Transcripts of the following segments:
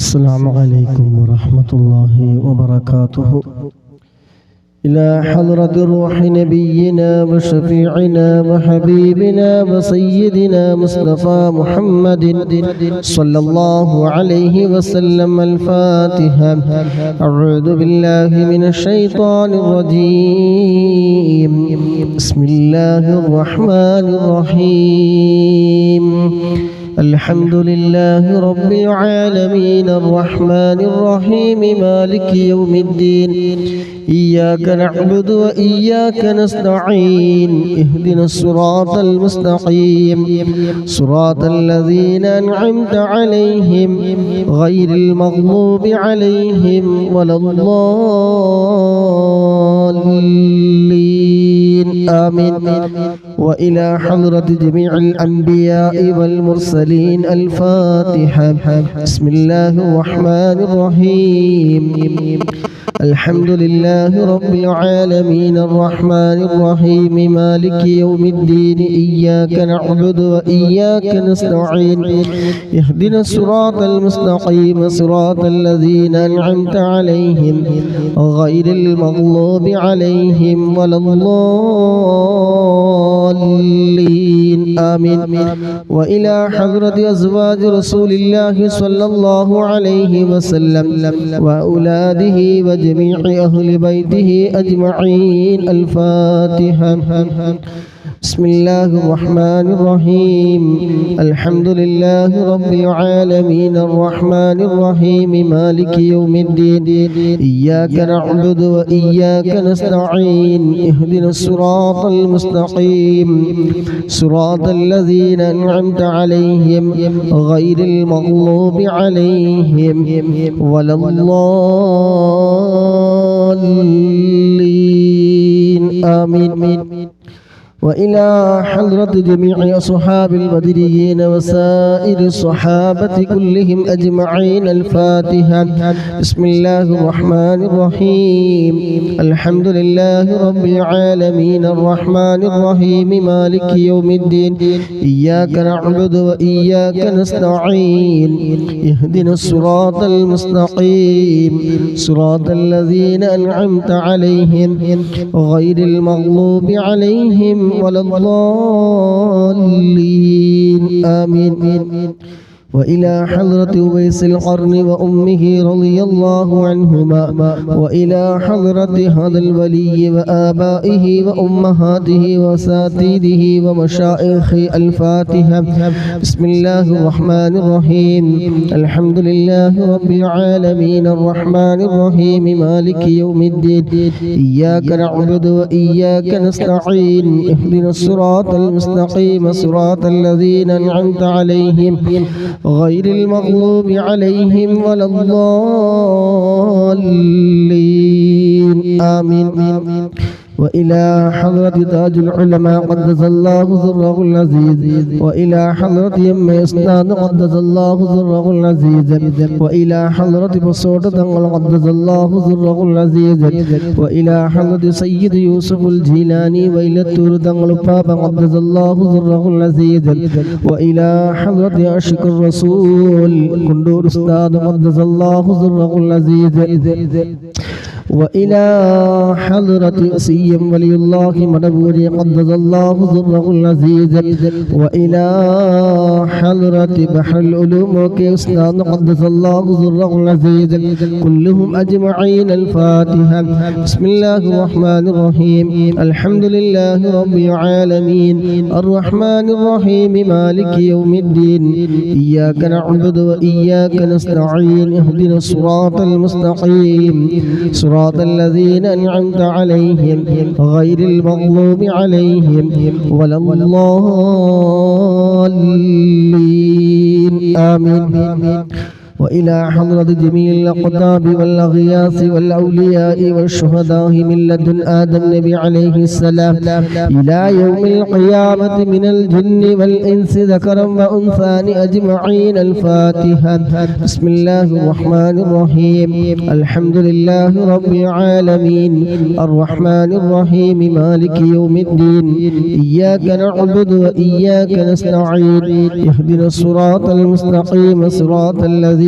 السلام عليكم ورحمة الله وبركاته. إلى حضرة روح نبينا وشفيعنا وحبيبنا وسيدنا مصطفى محمد صلى الله عليه وسلم. الفاتحة. أعوذ بالله من الشيطان الرجيم. بسم الله الرحمن الرحيم. الحمد لله رب العالمين الرحمن الرحيم مالك يوم الدين. إياك نعبد وإياك نستعين. اهدنا الصراط المستقيم صراط الذين أنعمت عليهم غير المغضوب عليهم ولا الضالين. آمين. وإلى حضرة جميع الأنبياء والمرسلين. الفاتحة. بسم الله الرحمن الرحيم. الحمد لله رب العالمين الرحمن الرحيم مالك يوم الدين. إياك نعبد وإياك نستعين. اهدنا الصراط المستقيم صراط الذين أنعمت عليهم غير المغضوب عليهم ولا الضالين. آمين. وإلى حضرة أزواج رسول الله صلى الله عليه وسلم وأولاده وجميع أهل بيته أجمعين. الفاتحة. بسم الله الرحمن الرحيم. الحمد لله رب العالمين الرحمن الرحيم مالك يوم الدين. إياك نعبد وإياك نستعين. اهدنا الصراط المستقيم صراط الذين أنعمت عليهم غير المغضوب عليهم ولا الضالين. آمين. وإلى حضرة جميع أصحاب البدريين وسائر الصحابة كلهم أجمعين. الفاتحة. بسم الله الرحمن الرحيم. الحمد لله رب العالمين الرحمن الرحيم مالك يوم الدين. إياك نعبد وإياك نستعين. اهدنا الصراط المستقيم صراط الذين أنعمت عليهم غير المغضوب عليهم ولا الضالين. آمين. وإلى حضرة أويس القرن وأمه رضي الله عنهما وإلى حضرة هذا الولي وآبائه وأمهاته وأساتذته ومشائخه. الفاتحة. بسم الله الرحمن الرحيم. الحمد لله رب العالمين الرحمن الرحيم مالك يوم الدين. إياك نعبد وإياك نستعين. اهدنا الصراط المستقيم صراط الذين أنعمت عليهم غير المغضوب عليهم ولا الضالين. آمين. وإلى حضرة تاج العلماء قدس الله سره العزيز. وإلى حضرة يم إسناد قدس الله سره العزيز. وإلى حضرة بصوت قدس الله سره العزيز. وإلى حضرة سيد يوسف الجيلاني وإلى التور بابا قدس الله سره العزيز. وإلى حضرة عشق الرسول كندور أستاذ قدس الله سره العزيز. وإلى حضرة سيم ولي الله مدبوري قدس الله سره العزيز. وإلى حضرة بحر العلوم وكيسنان قدس الله سره العزيز كلهم أجمعين. الفاتحة. بسم الله الرحمن الرحيم. الحمد لله رب العالمين الرحمن الرحيم مالك يوم الدين. إياك نعبد وإياك نستعين. اهدنا الصراط المستقيم صراط الذين أنعمت عليهم غير المغضوب عليهم ولا الضالين. آمين. وإلى حضرة جميع الأقطاب والأغياث والأولياء والشهداء من لدن آدم النبي عليه السلام إلى يوم القيامة من الجن والإنس ذكرا وأنثى أجمعين. الفاتحة. بسم الله الرحمن الرحيم. الحمد لله رب العالمين الرحمن الرحيم مالك يوم الدين. إياك نعبد وإياك نستعين. اهدنا الصراط المستقيم صراط الذين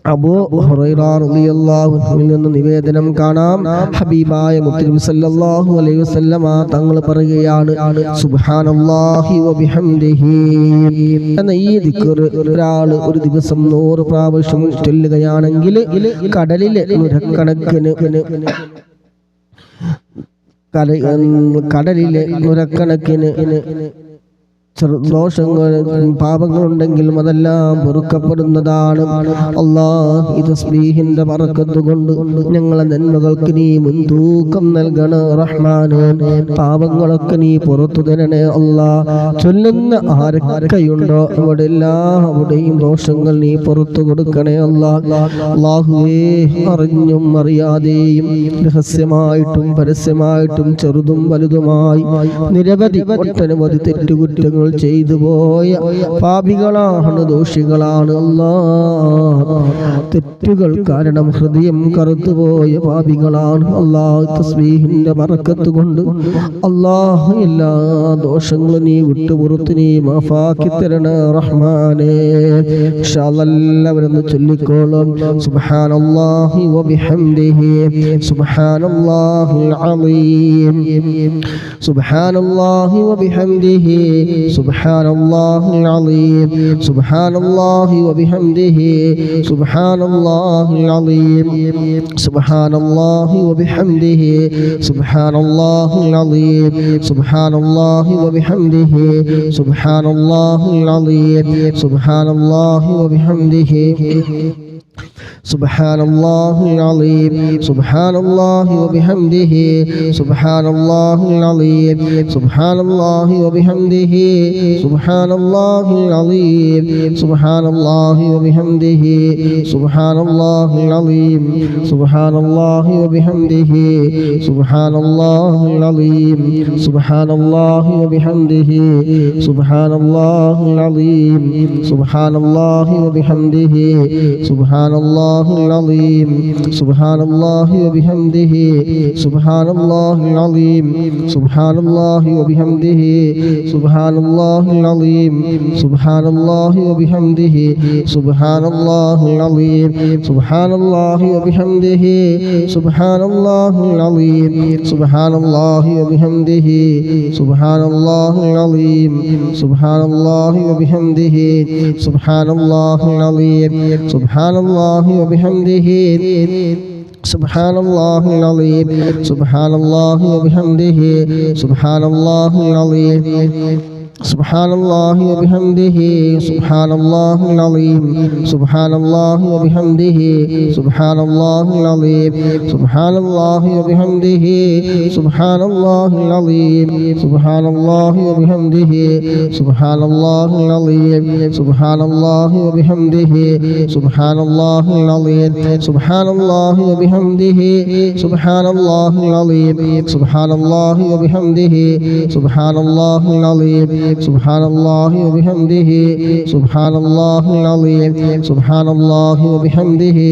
അബൂ ഹുറൈറ റളിയല്ലാഹു അൻഹുവിൽ നിന്ന് നിവേദനം കാണാം, ഹബീബായ മുത്തനബി സല്ലല്ലാഹു അലൈഹി വസല്ലമ തങ്ങൾ പറയുകയാണ്, സുബ്ഹാനല്ലാഹി വബിഹംദിഹി എന്ന ഈ ദിക്ർ ഒരാൾ ഒരു ദിവസം 100 പ്രാവശ്യം ചൊല്ലുകയാണെങ്കിൽ കടലിലെ നൂറക്കണക്കിന് ദോഷങ്ങൾ പാപങ്ങളുണ്ടെങ്കിലും അതെല്ലാം പൊറുക്കപ്പെടുന്നതാണ്. അല്ലാഹ് ഈ തസ്ബീഹിന്റെ ബറക്കത്ത് കൊണ്ട് ഞങ്ങളെ നന്മകൾക്ക് നീ മുൻതൂക്കം നൽകണേ റഹ്മാനേ. പാപങ്ങളൊക്കെ നീ പുറത്തു തരണേ അല്ലാഹ്. ചൊല്ലുന്ന ആരൊക്കെയുണ്ടോ അവിടെ എല്ലാവരുടെയും ദോഷങ്ങൾ നീ പുറത്തു കൊടുക്കണേ അല്ലാഹ്. അല്ലാഹുവേ, അറിഞ്ഞും അറിയാതെയും രഹസ്യമായിട്ടും പരസ്യമായിട്ടും ചെറുതും വലുതുമായി നിരവധി ഒട്ടനവധി തെറ്റുകുറ്റങ്ങൾ ചെയ്തു പോയ പാപികളാണ്, ദോഷികളാണ് അല്ലാഹ്. തെറ്റുകൾ കാരണം ഹൃദയം കറുത്തുപോയ പാപികളാണ് അല്ലാഹ്. തസ്ബീഹിന്റെ ബറക്കത്ത് കൊണ്ട് അല്ലാഹ് എല്ലാ ദോഷങ്ങളും നീ വിട്ടുപുറത്ത് നീ മാഫാക്കി തരണേ റഹ്മാനേ. ഇൻഷാ അല്ലാഹ് എല്ലാവരും ചൊല്ലിക്കോളും. സുബ്ഹാനല്ലാഹി വബിഹംദിഹി സുബ്ഹാനല്ലാഹിൽ അലീം സുബ്ഹാനല്ലാഹി വബിഹംദിഹി സുബ്ഹാനല്ലാഹിൽ അലീം സുബ്ഹാനല്ലാഹി വബിഹംദിഹി സുബ്ഹാനല്ലാഹിൽ അലീം സുബ്ഹാനല്ലാഹി വബിഹംദിഹി സുബ്ഹാനല്ലാഹിൽ അലീം സുബ്ഹാനല്ലാഹി വബിഹംദിഹി സുബ്ഹാനല്ലാഹിൽ അലീം സുബ്ഹാനല്ലാഹി വബിഹംദിഹി സുബ്ഹാനല്ലാഹിൽ അലീം സുബ്ഹാനല്ലാഹി വബിഹംദിഹി സുബ്ഹാനല്ലാഹിൽ അലീം സുബ്ഹാനല്ലാഹി വബിഹംദിഹി സുബ്ഹാനല്ലാഹിൽ അലീം സുബ്ഹാനല്ലാഹി വബിഹംദിഹി സുബ്ഹാനല്ലാഹിൽ അലീം സുബ്ഹാനല്ലാഹി വബിഹംദിഹി സുബ്ഹാനല്ലാഹിൽ അലീം സുബ്ഹാനല്ലാഹി വബിഹംദിഹി സുബ്ഹാനല്ലാഹിൽ അലീം സുബ്ഹാനല്ലാഹി വബിഹംദിhi സുബ്ഹാനല്ലാഹിൽ അലീം സുബ്ഹാനല്ലാഹി വബിഹംദിhi സുബ്ഹാനല്ലാഹിൽ അലീം സുബ്ഹാനല്ലാഹി വബിഹംദിhi സുബ്ഹാനല്ലാഹിൽ അലീം സുബ്ഹാനല്ലാഹി വബിഹംദിhi സുബ്ഹാനല്ലാഹിൽ അലീം സുബ്ഹാനല്ലാഹി വബിഹംദിhi സുബ്ഹാനല്ലാഹിൽ അലീം സുബ്ഹാനല്ലാഹി വബിഹംദിhi സുബ്ഹാനല്ലാഹിൽ അലീം സുബ്ഹാനല്ലാഹി വബിഹംദിhi സുബ്ഹാനല്ലാഹിൽ അലീം സുബ്ഹാനല്ലാഹി വബിഹംദിhi സുബ്ഹാനല്ലാഹിൽ അലീം സുബ്ഹാനല്ലാഹി വബിഹംദിhi സുബ്ഹാനല്ലാഹിൽ അലീം സുബ്ഹാനല്ലാഹി വബിഹംദിhi സുബ്ഹാനല്ലാഹിൽ അലീം സുബ്ഹാനല്ലാഹി വബിഹംദിhi സുബ്ഹാനല്ലാഹിൽ അലീം സുബ്ഹാനല്ലാഹി വബിഹംദിhi സുബ്ഹാനല്ലാഹിൽ അലീം സുബ്ഹാനല്ലാഹി വബിഹംദിhi സുബ്ഹാനല്ലാഹിൽ അലീം സുബ്ഹാനല്ലാഹി വബിഹംദിhi സുബ്ഹാനല്ലാഹിൽ അലീം സുബ്ഹാനല്ലാഹി വബിഹംദിhi സുബ്ഹാനല്ലാഹിൽ അലീം സുബ്ഹാനല്ലാഹി വബിഹംദിhi സുബ്ഹാനല്ലാഹിൽ അലീം സുബ്ഹാനല്ലാഹി വബിഹംദിhi സുബ്ഹാനല്ലാഹിൽ അലീം സുബ്ഹാനല്ലാഹി വബിഹംദിhi സുബ്ഹാനല്ലാഹിൽ അലീം സുബ്ഹാനല്ലാഹി വബിഹംദിhi സുബ്ഹാനല്ലാഹിൽ അലീം സുബ്ഹാനല്ലാഹി വബിഹംദിhi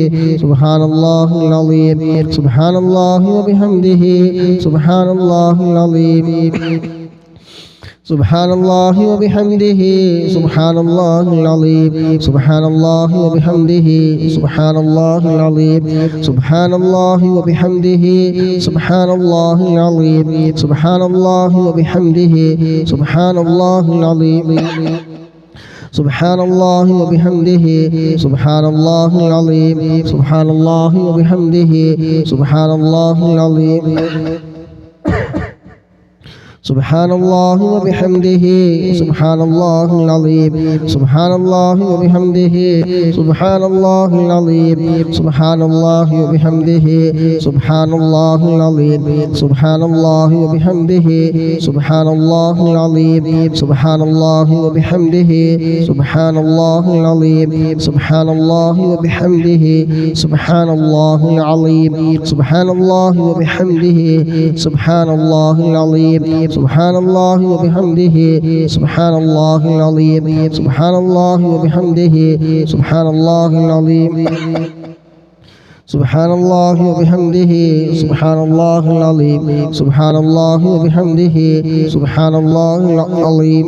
സുബ്ഹാനല്ലാഹിൽ അലീം സുബ്ഹാനല്ലാഹി വബിഹംദിhi സുബ്ഹാനല്ലാഹിൽ അലീം സുബ്ഹാനല്ലാഹി വബിഹംദിhi സുബ്ഹാനല്ലാഹിൽ അലീം സുബ്ഹാനല്ലാഹി വബിഹംദിhi സുബ്ഹാനല്ലാഹിൽ അലീം സുബ്ഹാനല്ലാഹി വബിഹംദിhi സുബ്ഹാനല്ലാഹിൽ അലീം സുബ്ഹാനല്ലാഹി വബിഹംദിhi സുബ്ഹാനല്ലാഹിൽ അലീം സുബ്ഹാനല്ലാഹി വബിഹംദിhi സുബ്ഹാനല്ലാഹിൽ അലീം സുബ്ഹാനല്ലാഹി വബിഹംദിhi സുബ്ഹാനല്ലാഹിൽ അലീം സുബ്ഹാനല്ലാഹി വബിഹംദിhi സുബ്ഹാനല്ലാഹിൽ അലീം സുബ്ഹാനല്ലാഹി വബിഹംദിhi സുബ്ഹാനല്ലാഹിൽ അലീം സുബ്ഹാനല്ലാഹി വബിഹംദിhi സുബ്ഹാനല്ലാഹിൽ അലീം സുബ്ഹാനല്ലാഹി വബിഹംദിhi സുബ്ഹാനല്ലാഹിൽ അലീം സുബ്ഹാനല്ലാഹി വബിഹംദിhi സുബ്ഹാനല്ലാഹിൽ അലീം സുബ്ഹാനല്ലാഹി വബിഹംദിhi സുബ്ഹാനല്ലാഹിൽ അലീം സുബ്ഹാനല്ലാഹി വബിഹംദിhi സുബ്ഹാനല്ലാഹിൽ അലീം സുബ്ഹാനല്ലാഹി വബിഹംദിhi സുബ്ഹാനല്ലാഹിൽ അലീം സുബ്ഹാനല്ലാഹി വബിഹംദിhi സുബ്ഹാനല്ലാഹിൽ അലീം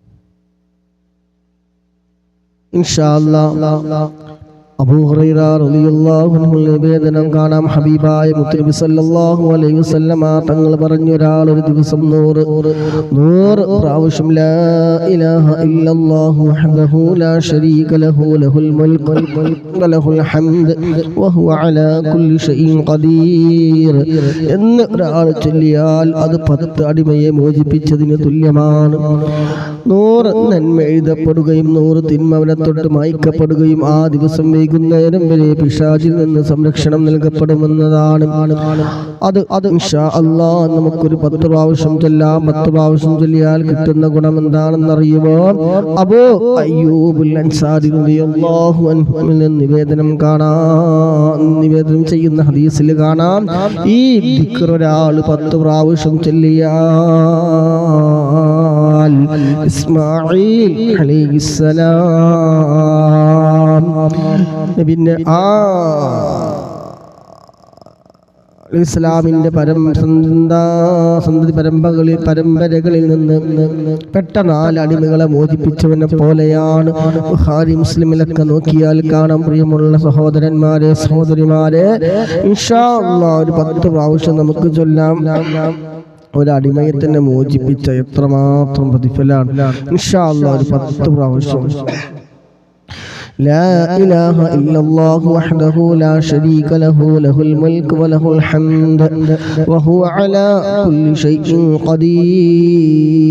ഇൻഷാ അല്ലാഹ് അബൂ ഹുറൈറ റളിയല്ലാഹു അൻഹു നിവേദനം കാണാം. ഹബീബായ മുത്തുനബി സല്ലല്ലാഹു അലൈഹി വസല്ലമ തങ്ങൾ പറഞ്ഞു, ഒരാൾ ഒരു ദിവസം 100 പ്രാവശ്യം ലാ ഇലാഹ ഇല്ലല്ലാഹു വഹ്ദഹു ലാ ശരീക ലഹു ലഹുൽ മുൽകു വലഹുൽ ഹംദ് വഹുവ അലാ കുല്ലി ഷൈഇൻ ഖദീർ എന്ന് ഒരാൾ ചൊല്ലിയാൽ അത് 10 അടിമയെ മോചിപ്പിച്ചതിന് തുല്യമാണ്. 100 നന്മ എഴുതപ്പെടുകയും 100 തിന്മ അവനെ തൊട്ട് മായ്ക്കപ്പെടുകയും ആ ദിവസം വൈകുന്നേരം വരെ പിശാചിൽ നിന്ന് സംരക്ഷണം നൽകപ്പെടുമെന്നതാണ്. അത് ഇൻഷാ അല്ലാഹ് നമുക്കൊരു 10 പ്രാവശ്യം ചൊല്ലാം. 10 പ്രാവശ്യം ചൊല്ലിയാൽ കിട്ടുന്ന ഗുണം എന്താണെന്നറിയുമോ? അബൂ അയ്യൂബുൽ അൻസാരി റളിയല്ലാഹു അൻഹു നിവേദനം ചെയ്യുന്ന ഹദീസിൽ കാണാം, ഈ ദിക്ർ ഒരാൾ 10 പ്രാവശ്യം ചൊല്ലിയാൽ ഇസ്മാഈൽ അലൈഹിസ്സലാം പിന്നെ ഇസ്ലാമിന്റെ സന്തതി പരമ്പരകളിൽ നിന്ന് പെട്ട 4 അടിമകളെ മോചിപ്പിച്ചവനെ പോലെയാണ്. ബുഖാരി മുസ്ലിമിലൊക്കെ നോക്കിയാൽ കാണാം. പ്രിയമുള്ള സഹോദരന്മാരെ സഹോദരിമാരെ, ഇൻഷാ അല്ലാഹ് ഒരു 10 പ്രാവശ്യം നമുക്ക് ചൊല്ലാം. ഒരടിമയെ തന്നെ മോചിപ്പിച്ച എത്രമാത്രം പ്രതിഫലാണ്. ഇൻഷാ അല്ലാഹ് ഒരു 10 പ്രാവശ്യം لا إله إلا الله وحده لا شريك له له الملك وله الحمد وهو على كل شيء قدير.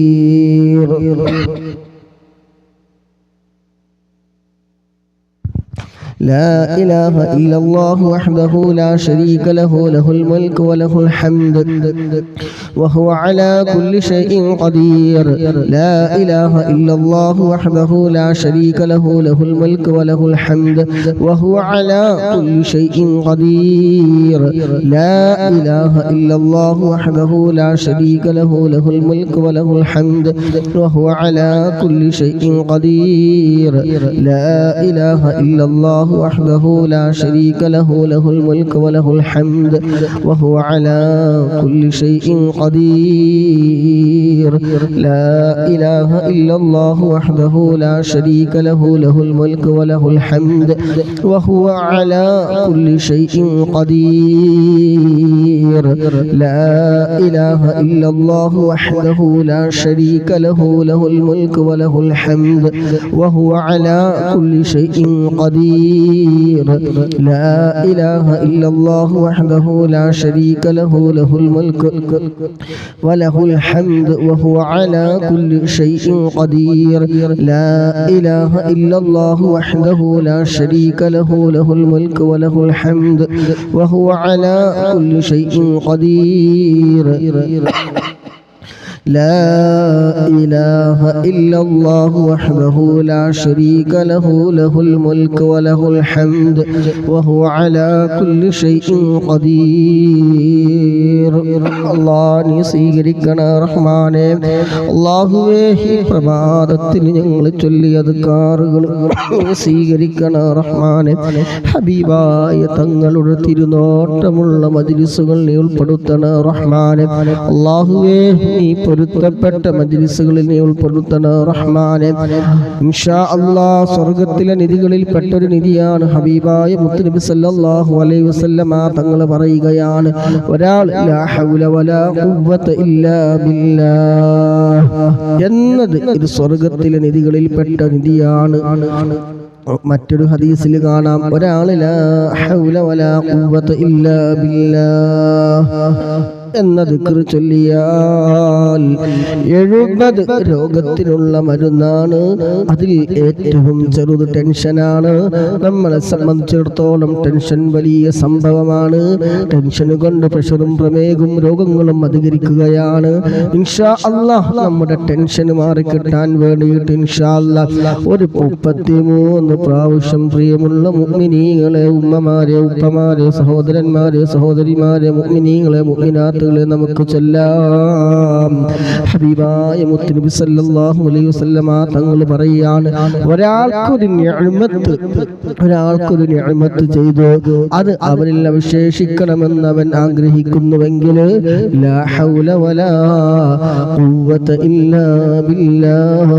لا إله إلا الله وحده لا شريك له له الملك وله الحمد وهو على كل شيء قدير. لا إله إلا الله وحده لا شريك له له الملك وله الحمد وهو على كل شيء قدير. لا إله إلا الله وحده لا شريك له له الملك وله الحمد وهو على كل شيء قدير. لا إله إلا الله وحده لا شريك له له الملك وله الحمد وهو على كل شيء قدير. لا إله إلا الله وحده لا شريك له له الملك وله الحمد وهو على كل شيء قدير. لا إله إلا الله وحده لا شريك له له الملك وله الحمد وهو على كل شيء قدير. لا إله إلا الله وحده لا شريك له له الملك وله الحمد وهو على كل شيء قدير. لا إله إلا الله وحده لا شريك له له الملك وله الحمد وهو على كل شيء قدير. لا إله إلا الله وحده لا شريك له له الملك وله الحمد وهو على كل شيء قدير. الله നീ സ്വീകരിക്കണ റഹ്മാനെ. അല്ലാഹുവേ, ഈ പ്രഭാതത്തിൽ ഞങ്ങൾ ചൊല്ലിയ അദ്കാറുകൾ സ്വീകരിക്കണ റഹ്മാനെ. ഹബീബായ തങ്ങളുടെ തിരുനോട്ടമുള്ള മജ്ലിസുകൾ നീ ഉൾപ്പെടുത്തണ റഹ്മാനെ. അല്ലാഹുവേ, നീ പൊരുത്തപ്പെട്ട മജ്ലിസുകളിൽ നീ ഉൾപ്പെടുത്തണ റഹ്മാനെ. ഇൻഷാ അല്ലാഹ് സ്വർഗ്ഗത്തിലെ നിധികളിൽ പെട്ടൊരു നിധിയാണ് ഹബീബായ മുത്തുനബി സല്ലല്ലാഹു അലൈഹി വസല്ലമ തങ്ങൾ പറയുകയാണ്, ഒരാൾ ലാ ഹൗല വലാ ഖുവത ഇല്ലാ ബില്ലാഹ് എന്നത് ഇത് സ്വർഗ്ഗത്തിലെ നിധികളിൽ പെട്ട നിധിയാണ്. മറ്റൊരു ഹദീസിൽ കാണാം, ഒരാൾ ലാ ഹൗല വലാ ഖുവത ഇല്ലാ ബില്ലാഹ് എന്ന ദിക്ർ ചൊല്ലിയാൽ 70 രോഗത്തിനുള്ള മരുന്നാണ്. അതിൽ ഏറ്റവും ചെറുത് ടെൻഷനാണ്. നമ്മളെ സംബന്ധിച്ചിടത്തോളം ടെൻഷൻ വലിയ സംഭവമാണ്. ടെൻഷൻ കൊണ്ട് പ്രഷറും പ്രമേഹവും രോഗങ്ങളും അധികരിക്കുകയാണ്. ഇൻഷാ അല്ലാഹ് നമ്മുടെ ടെൻഷൻ മാറിക്കിട്ടാൻ വേണ്ടിയിട്ട് ഇൻഷാ അല്ലാഹ് ഒരു 33 പ്രാവശ്യം പ്രിയമുള്ള മുഅ്മിനീങ്ങളെ, ഉമ്മമാരെ, ഉപ്പമാരെ, സഹോദരന്മാരെ, സഹോദരിമാരെ, മുഅ്മിനീങ്ങളെ, മുഅ്മിനാത്ത് നമുക്ക് ചൊല്ലാം. ഹബീബായ മുത്തുനബി സല്ലല്ലാഹു അലൈഹി വസല്ലമ തങ്ങൾ പറയാണ്, ഒരാൾക്കൊരു നിഅമത്ത് ചെയ്തു അത് അവരിൽ അവശേഷിക്കണമെന്ന് അവൻ ആഗ്രഹിക്കുന്നുവെങ്കിൽ ലാ ഹൗല വലാ ഖുവത ഇല്ലാ ബില്ലാഹ്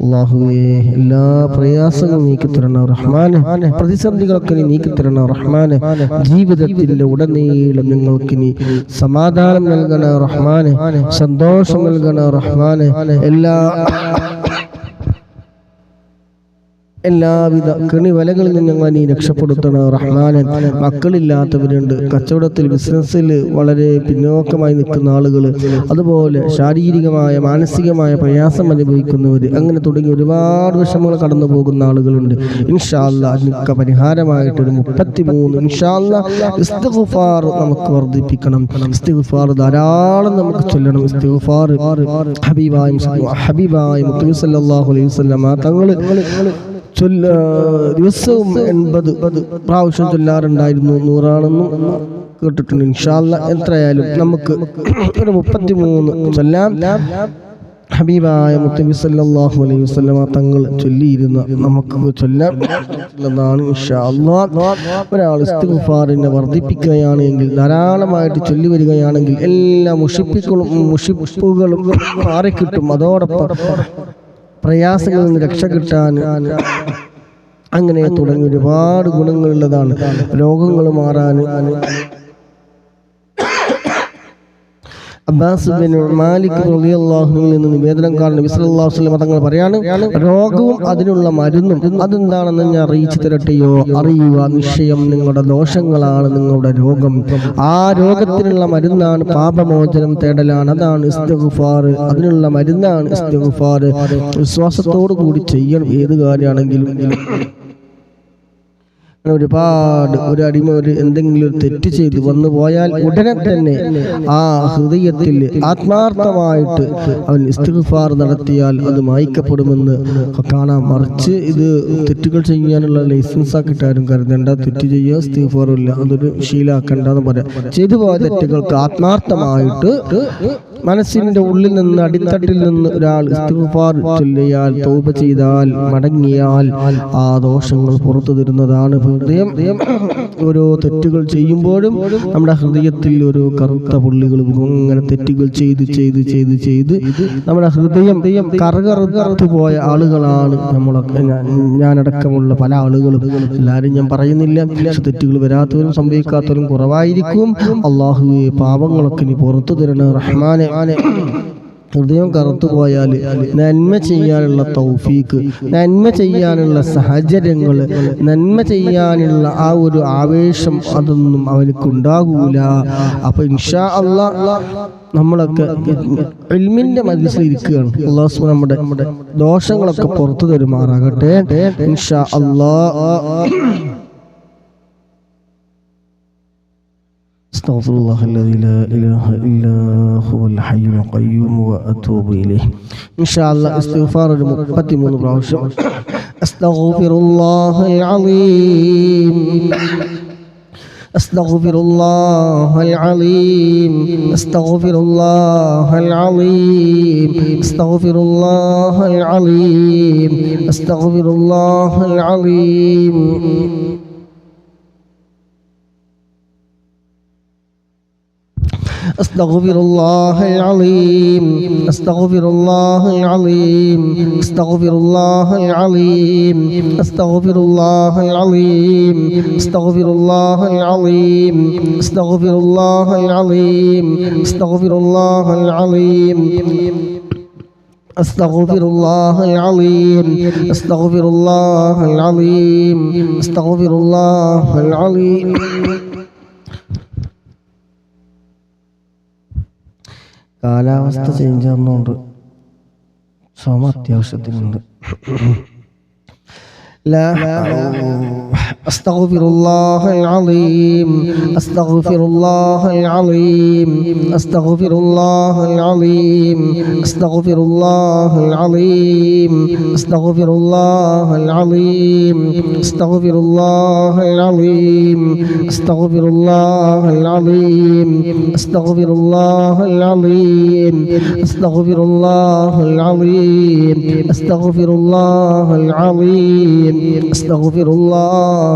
അല്ലാഹുവേ എല്ലാ പ്രയാസങ്ങളും നീക്കി തരണ റഹ്മാനെ, പ്രതിസന്ധികളൊക്കെ നീ നീക്കി തരണ റഹ്മാനെ, ജീവിതത്തിന്റെ ഉടനീളം ഞങ്ങൾക്ക് നീ സമാധാനം നൽകണ റഹ്മാനെ, സന്തോഷം നൽകണ റഹ്മാനെ, എല്ലാവിധ കെണിവലകളിൽ നിന്ന് ഞങ്ങൾ നീ രക്ഷപ്പെടുത്തണം റഹ്മാനെ. മക്കളില്ലാത്തവരുണ്ട്, കച്ചവടത്തിൽ ബിസിനസ്സിൽ വളരെ പിന്നോക്കമായി നിൽക്കുന്ന ആളുകൾ, അതുപോലെ ശാരീരികമായ മാനസികമായ പ്രയാസം അനുഭവിക്കുന്നവർ, അങ്ങനെ തുടങ്ങി ഒരുപാട് വിഷമങ്ങൾ കടന്നു പോകുന്ന ആളുകളുണ്ട്. ഇൻഷാ അല്ലാഹ് അതിനൊക്കെ പരിഹാരമായിട്ടൊരു 33 ഇൻഷാ അല്ലാഹ് ഇസ്തിഗ്ഫാർ നമുക്ക് വർദ്ധിപ്പിക്കണം. ഇസ്തിഗ്ഫാർ ധാരാളം നമുക്ക് ചൊല്ലണം. ഇസ്തിഗ്ഫാർ ഹബീബായ മുത്തനബി സല്ലല്ലാഹു അലൈഹി വസല്ലം തങ്ങൾ ദിവസവും 80 പ്രാവശ്യം ചൊല്ലാറുണ്ടായിരുന്നു. 100 ആണെന്നും കേട്ടിട്ടുണ്ട്. ഇൻഷാ അല്ലാഹ് എത്രയായാലും നമുക്ക് ഒരു 33 ചൊല്ലാം. ഹബീബായ മുത്തനബി സല്ലല്ലാഹു അലൈഹി വസല്ലം തങ്ങൾ ചൊല്ലിയിരുന്ന നമുക്ക് ചൊല്ലാൻ ഇൻഷാ അല്ലാഹ്. ഒരാൾ ഇസ്തിഗ്ഫാറിനെ വർദ്ധിപ്പിക്കുകയാണെങ്കിൽ, ധാരാളമായിട്ട് ചൊല്ലി വരികയാണെങ്കിൽ എല്ലാ മുഷിപ്പുകളും മാറിക്കിട്ടും. അതോടൊപ്പം പ്രയാസങ്ങളിൽ നിന്ന് രക്ഷ കിട്ടാൻ അങ്ങനെ തുടങ്ങി ഒരുപാട് ഗുണങ്ങളുള്ളതാണ്. രോഗങ്ങൾ മാറാൻ അബ്ബാസ് ബിൻ മാലിക് റളിയല്ലാഹു അൻഹു നിന്ന് നിവേദനം കാണുന്ന നബി സല്ലല്ലാഹു അലൈഹി വസല്ലം തങ്ങൾ പറയാണ്, രോഗവും അതിനുള്ള മരുന്നും അതെന്താണെന്ന് ഞാൻ അറിയിച്ചു തരട്ടെയോ? അറിയുക, നിശ്ചയം നിങ്ങളുടെ ദോഷങ്ങളാണ് നിങ്ങളുടെ രോഗം. ആ രോഗത്തിനുള്ള മരുന്നാണ് പാപമോചനം തേടലാണ്. അതാണ് ഇസ്തിഗ്ഫാർ. അതിനുള്ള മരുന്നാണ് ഇസ്തിഗ്ഫാർ. വിശ്വാസത്തോടു കൂടി ചെയ്യണം ഏത് കാര്യമാണെങ്കിലും. ഒരുപാട് അടിമ എന്തെങ്കിലും ഒരു തെറ്റ് ചെയ്ത് വന്നു പോയാൽ ഉടനെ തന്നെ ആ ഹൃദയത്തിൽ ആത്മാർത്ഥമായിട്ട് അവൻ ഇസ്തിഗ്ഫാർ നടത്തിയാൽ അത് മായ്ക്കപ്പെടുമെന്ന് കാണാം. മറിച്ച് ഇത് തെറ്റുകൾ ചെയ്യാനുള്ള ലൈസൻസ് ആക്കിയിട്ട് ആരും കരുതേണ്ട. തെറ്റ് ചെയ്യുക, ഇസ്തിഗ്ഫാർ ഇല്ല, അതൊരു ശീലാക്കണ്ടെന്ന് പറയാം. ചെയ്തു പോയ തെറ്റുകൾക്ക് ആത്മാർത്ഥമായിട്ട് മനസ്സിന്റെ ഉള്ളിൽ നിന്ന്, അടിത്തട്ടിൽ നിന്ന് ഒരാൾ ഇസ്തിഗ്ഫാർ ചൊല്ലിയാൽ, തൗബ ചെയ്താൽ, മടങ്ങിയാൽ ആ ദോഷങ്ങൾ പുറത്തു തരുന്നതാണ്. ഹൃദയം ഓരോ തെറ്റുകൾ ചെയ്യുമ്പോഴും നമ്മുടെ ഹൃദയത്തിൽ ഓരോ കറുത്ത പുള്ളികൾ, അങ്ങനെ തെറ്റുകൾ ചെയ്ത് നമ്മുടെ ഹൃദയം കറുകറുത്തു പോയ ആളുകളാണ് നമ്മളൊക്കെ. ഞാനടക്കമുള്ള പല ആളുകളും, എല്ലാവരും ഞാൻ പറയുന്നില്ല, തെറ്റുകൾ വരാത്തവരും സംഭവിക്കാത്തവരും കുറവായിരിക്കും. അല്ലാഹുവേ, പാപങ്ങളൊക്കെ നീ പുറത്തു തരണേ റഹ്മാനെ. ഹൃദയം കറുത്തു പോയാൽ നന്മ ചെയ്യാനുള്ള തൗഫീക്ക്, നന്മ ചെയ്യാനുള്ള സാഹചര്യങ്ങൾ, നന്മ ചെയ്യാനുള്ള ആ ഒരു ആവേശം അതൊന്നും അവനക്കുണ്ടാകൂല. അപ്പൊ ഇൻഷാ അല്ലാഹ് നമ്മളൊക്കെ ഇൽമിന്റെ മജ്ലിസിൽ ഇരിക്കുകയാണ്. അല്ലാഹു സുബ്ഹാനഹു നമ്മുടെ ദോഷങ്ങളൊക്കെ പുറത്തു തരുമാറാകട്ടെ ഇൻഷാ അല്ലാഹ്. أستغفر الله الذي لا إله إلا هو الحي القيوم وأتوب إليه. إن شاء الله استغفار 33 പ്രാവശ്യം. أستغفر الله العظيم، أستغفر الله العظيم، أستغفر الله العظيم، أستغفر الله العظيم، أستغفر الله العظيم. أستغفر الله العظيم، أستغفر الله العظيم، أستغفر الله العظيم، أستغفر الله العظيم، أستغفر الله العظيم، أستغفر الله العظيم، أستغفر الله العظيم، أستغفر الله العظيم، أستغفر الله العظيم، أستغفر الله العظيم. കാലാവസ്ഥ ചേഞ്ച് ആവുന്നതുകൊണ്ട് ചുമ അത്യാവശ്യത്തിനുണ്ട്. أستغفر الله العظيم، أستغفر الله العظيم، أستغفر الله العظيم، أستغفر الله العظيم، أستغفر الله العظيم، أستغفر الله العظيم، أستغفر الله العظيم، أستغفر الله العظيم، أستغفر الله العظيم، أستغفر الله العظيم، أستغفر الله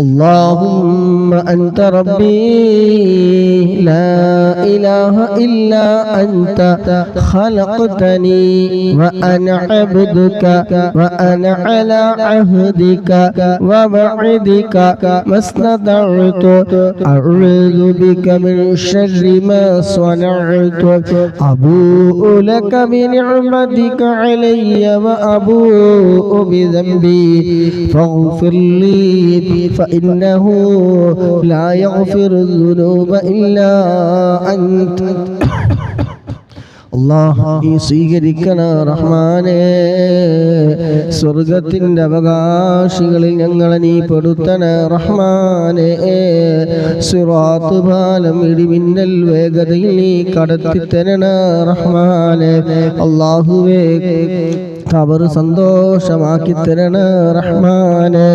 اللهم أنت ربي لا إله إلا أنت خلقتني وأنا عبدك وأنا على عهدك ووعدك ما استطعت أعوذ بك من شر ما صنعت أبوء لك بنعمتك علي وأبوء بذنبي فاغفر لي فإنه لا يغفر الذنوب إلا أنت അല്ലാഹ് നീ സ്വീകരിക്കണ റഹ്മാനേ, സ്വർഗത്തിന്റെ അവകാശികളിൽ ഞങ്ങളെ നീ പെടുത്തണ റഹ്മാനേ, സിറാത്ത് പാലം ഇടിമിന്നൽ വേഗതയിൽ നീ കടത്തിത്തരണ റഹ്മാനേ, അല്ലാഹുവേ ഖബർ സന്തോഷമാക്കി തരണ റഹ്മാനേ,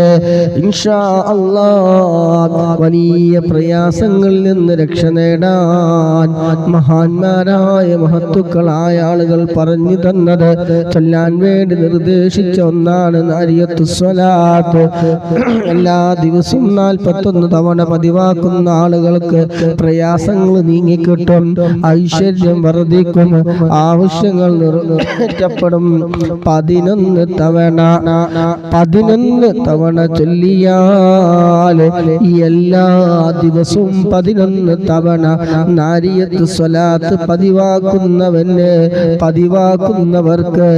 ഇൻഷാ അല്ലാഹ് വലിയ പ്രയാസങ്ങളിൽ നിന്ന് രക്ഷ നേടാൻ മഹാന്മാരായ മഹത്തുക്കളായ ആളുകൾ പറഞ്ഞു തന്നത് ചൊല്ലാൻ വേണ്ടി നിർദ്ദേശിച്ച ഒന്നാണ് നാരിയത്തു സ്വലാത്ത്. എല്ലാ ദിവസവും 41 തവണ പതിവാക്കുന്ന ആളുകൾക്ക് പ്രയാസങ്ങൾ നീങ്ങിക്കിട്ടും, ഐശ്വര്യം വർദ്ധിക്കും, ആവശ്യങ്ങൾ നിറവേറ്റപ്പെടും. 11 തവണ ചൊല്ലിയാൽ എല്ലാ ദിവസവും 11 തവണ നാരിയത്ത് സ്വലാത്ത് പതിവാക്കുന്നവർക്ക്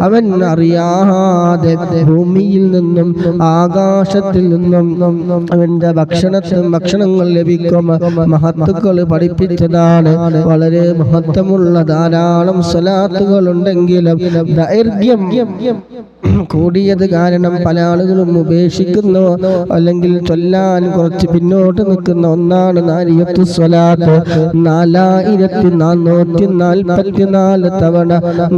അവൻ അറിയാതെ ഭൂമിയിൽ നിന്നും ആകാശത്തിൽ നിന്നും അവന്റെ ഭക്ഷണങ്ങൾ ലഭിക്കും. മഹത്തുക്കൾ പഠിപ്പിച്ചതാണ്. വളരെ മഹത്വമുള്ള ധാരാളം സ്വലാത്തുകൾ ഉണ്ടെങ്കിലും ദൈർഘ്യം കൂടിയത് കാരണം പല ആളുകളും ഉപേക്ഷിക്കുന്നു, അല്ലെങ്കിൽ ചൊല്ലാൻ കുറച്ച് പിന്നോട്ട് നിൽക്കുന്ന ഒന്നാണ് നാരിയത്തു സ്വലാത്ത്. 4444 തവണ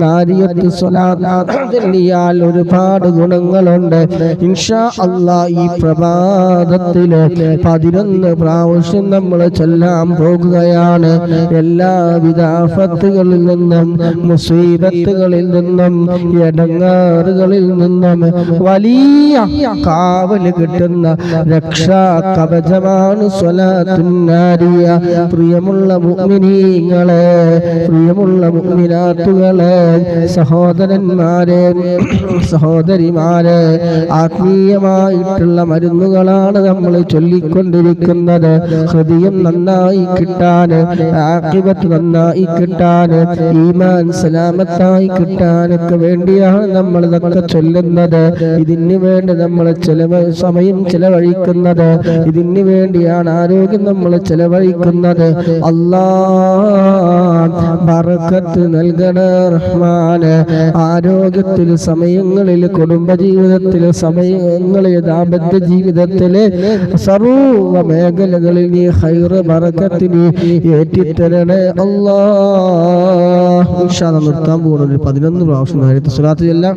നാരിയത്തു സ്വലാത്ത് ചൊല്ലിയാൽ ഒരുപാട് ഗുണങ്ങളുണ്ട്. ഇൻഷാ അല്ലാഹ് ഈ പ്രഭാതത്തില് 11 പ്രാവശ്യം നമ്മൾ ചൊല്ലാൻ പോകുകയാണ്. എല്ലാവിധ ആഫത്തുകളിൽ നിന്നും മുസീബത്തുകളിൽ നിന്നും ഇടങ്ങാറുകളിൽ നിന്നും വലിയ കാവല് കിട്ടുന്ന രക്ഷാ കവചമാണ് സ്വലാത്തുൻ നാരിയ. പ്രിയമുള്ള മുഅ്മിനീങ്ങളെ, പ്രിയമുള്ള മുഅ്മിനാത്തുകളെ, സഹോദരന്മാരെ, സഹോദരിമാരെ, ആത്മീയമായിട്ടുള്ള മരുന്നുകളാണ് നമ്മൾ ചൊല്ലിക്കൊണ്ടിരിക്കുന്നത്. ഹൃദയം നന്നായി കിട്ടാൻ, ആഖിബത്ത് നന്നായി കിട്ടാൻ, ഈമാൻ സലാമത്തായി കിട്ടാനൊക്കെ വേണ്ടിയാണ് നമ്മൾ ഇതൊക്കെ ചൊല്ലുന്നത്. ഇതിന് വേണ്ടി നമ്മൾ സമയം ചെലവഴിക്കുന്നത്, ഇതിന് വേണ്ടിയാണ് ആരോഗ്യം നമ്മൾ ചെലവഴിക്കുന്നത്. അല്ലാഹ് ബറക്കത്ത് നൽകണ റഹ്മാന്. ആരോഗ്യത്തിൽ, സമയങ്ങളിൽ, കുടുംബജീവിതത്തിൽ, സമയങ്ങളിൽ, ദാമ്പത്യ ജീവിതത്തില്, സർവ്വ മേഖലകളിൽ നീ ഖൈറ് ബറക്കത്തിന് ഏറ്റിത്തരണേ അല്ലാഹ്. ഇൻഷാ അല്ലാഹ് നിർത്താൻ പോകുന്നു. 11 പ്രാവശ്യം നാരിയത്ത് സ്വലാത്ത് ചെല്ലാം.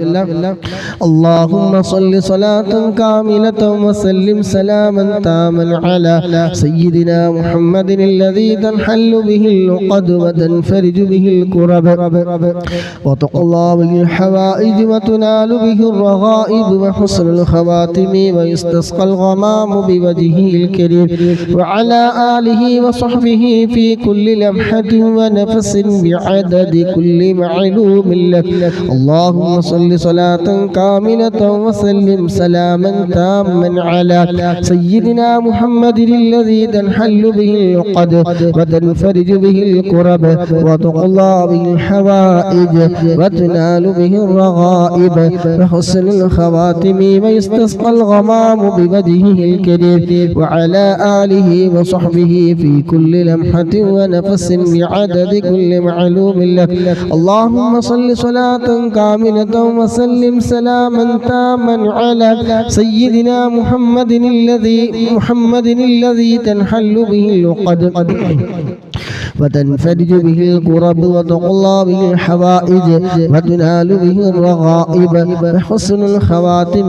اللهم صل صلاة كاملة وسلم سلاما تاما على سيدنا محمد الذي تنحل به العقد وتنفرج به الكرب وتقضى به الحوائج وتنال به الرغائب وحسن الخواتم ويستسقى الغمام بوجهه الكريم وعلى آله وصحبه في كل لمحة ونفس بعدد كل معلوم لك. اللهم صل صلاة كاملة وسلم سلاما تاما على سيدنا محمد الذي تنحل به العقد وتنفرج به الكرب وتقضى به الحوائج وتنال به الرغائب وحسن الخواتم ويستسقى الغمام بوجهه الكريم وعلى آله وصحبه في كل لمحة ونفس بعدد كل معلوم لك. اللهم صل صلاة كاملة وسلم سلاما تاما على سيدنا محمد الذي تنحل به العقد وتنفرج به الكرب وتقضى به الحوائج وتنال به الرغائب وحسن الخواتم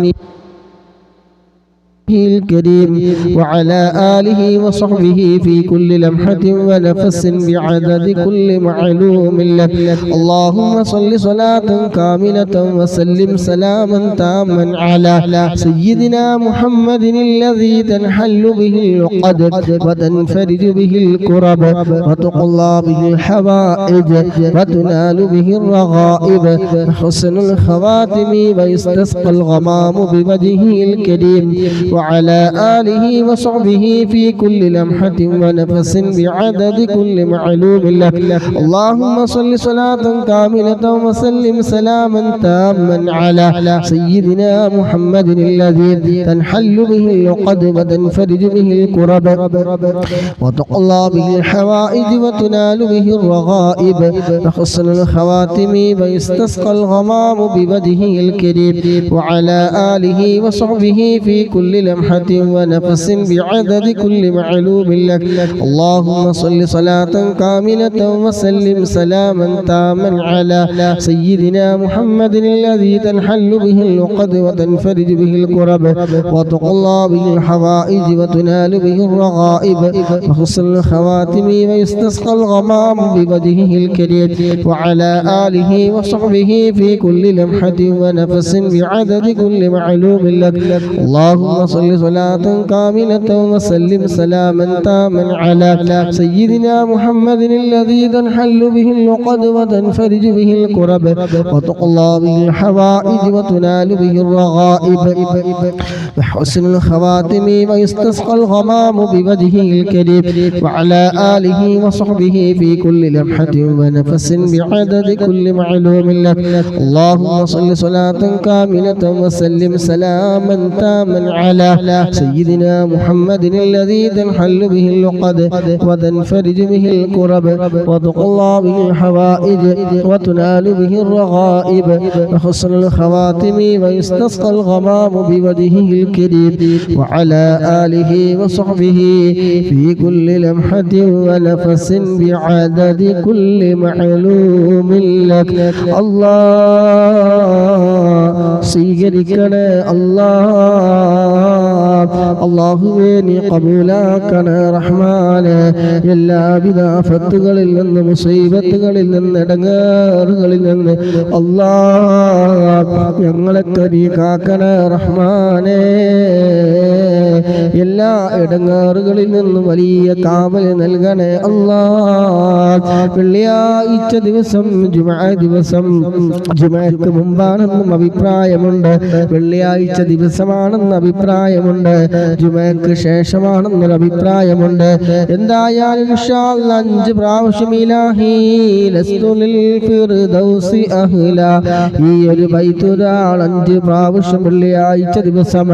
الكريم وعلى آله وصحبه في كل لمحة ونفس بعدد كل معلوم لك اللهم صل صلاة كاملة وسلم سلاما تاما على سيدنا محمد الذي تنحل به العقد وتنفرج به الكرب وتقضى به الحوائج وتنال به الرغائب حسن الخواتم ويستسقى الغمام بوجهه الكريم وعلى آله وصحبه في كل لمحة ونفس بعدد كل معلوم لك اللهم صل صلاة كاملة وسلم سلاما تاما على سيدنا محمد الذي تنحل به العقد وتنفرج به الكرب وتقضى به الحوائج وتنال به الرغائب وحسن الخواتم ويستسقى الغمام بوجهه الكريم وعلى آله وصحبه في كل لمحة ونفس بعدد كل معلوم لك اللهم صل صلاة كاملة وسلم سلاما تاما على سيدنا محمد الذي تنحل به العقد وتنفرج به الكرب وتقضى به الحوائج وتنال به الرغائب وحسن الخواتم ويستسقى الغمام بوجهه الكريم وعلى آله وصحبه في كل لمحة ونفس بعدد كل معلوم لك اللهم صل صلاة كاملة وسلم سلاما تاما على سيدنا محمد الذي تنحل به العقد وتنفرج به الكرب وتقضى به الحوائج وتنال به الرغائب وحسن الخواتم ويستسقى الغمام بوجهه الكريم وعلى آله وصحبه في كل لمحة ونفس بعدد كل معلوم لك اللهم صل صلاة كاملة وسلم سلاما تاما على سيدنا محمد الذي تنحل به العقد وتنفرج به الكرب وتقضى به الحوائج وتنال به الرغائب وحسن الخواتم ويستسقى الغمام بوجهه الكريم وعلى آله وصحبه في كل لمحة ونفس بعدد كل معلوم لك الله സ്വീകരിക്കണേ അല്ലാഹുവേ നീ കബൂലാക്കണേ റഹ്മാനേ എല്ലാവിധ ആഫത്തുകളിൽ നിന്ന് മുസീബത്തുകളിൽ നിന്ന് ഇടങ്ങേറുകളിൽ നിന്ന് ഞങ്ങളൊക്കെ നീ കാക്കണേ റഹ്മാനേ എല്ലാ ഇടങ്ങേറുകളിൽ നിന്നും വലിയ കാവൽ നൽകണേ വെള്ളിയാഴ്ച ദിവസം ജുമഅക്ക് മുമ്പാണെന്നും അഭിപ്രായമുണ്ട്, വെള്ളിയാഴ്ച ദിവസമാണെന്ന് അഭിപ്രായമുണ്ട്, ജുമഅക്ക് ശേഷമാണെന്നൊരു അഭിപ്രായമുണ്ട്. എന്തായാലും ഇൻഷാ അല്ലാഹ് 5 പ്രാവശ്യം ഇലാഹി ലസ്തു ലിൽ ഫിർദൗസി അഹ്ലാ ഈ ഒരു ബൈത്തുരാൾ 5 പ്രാവശ്യം വെള്ളിയാഴ്ച ദിവസം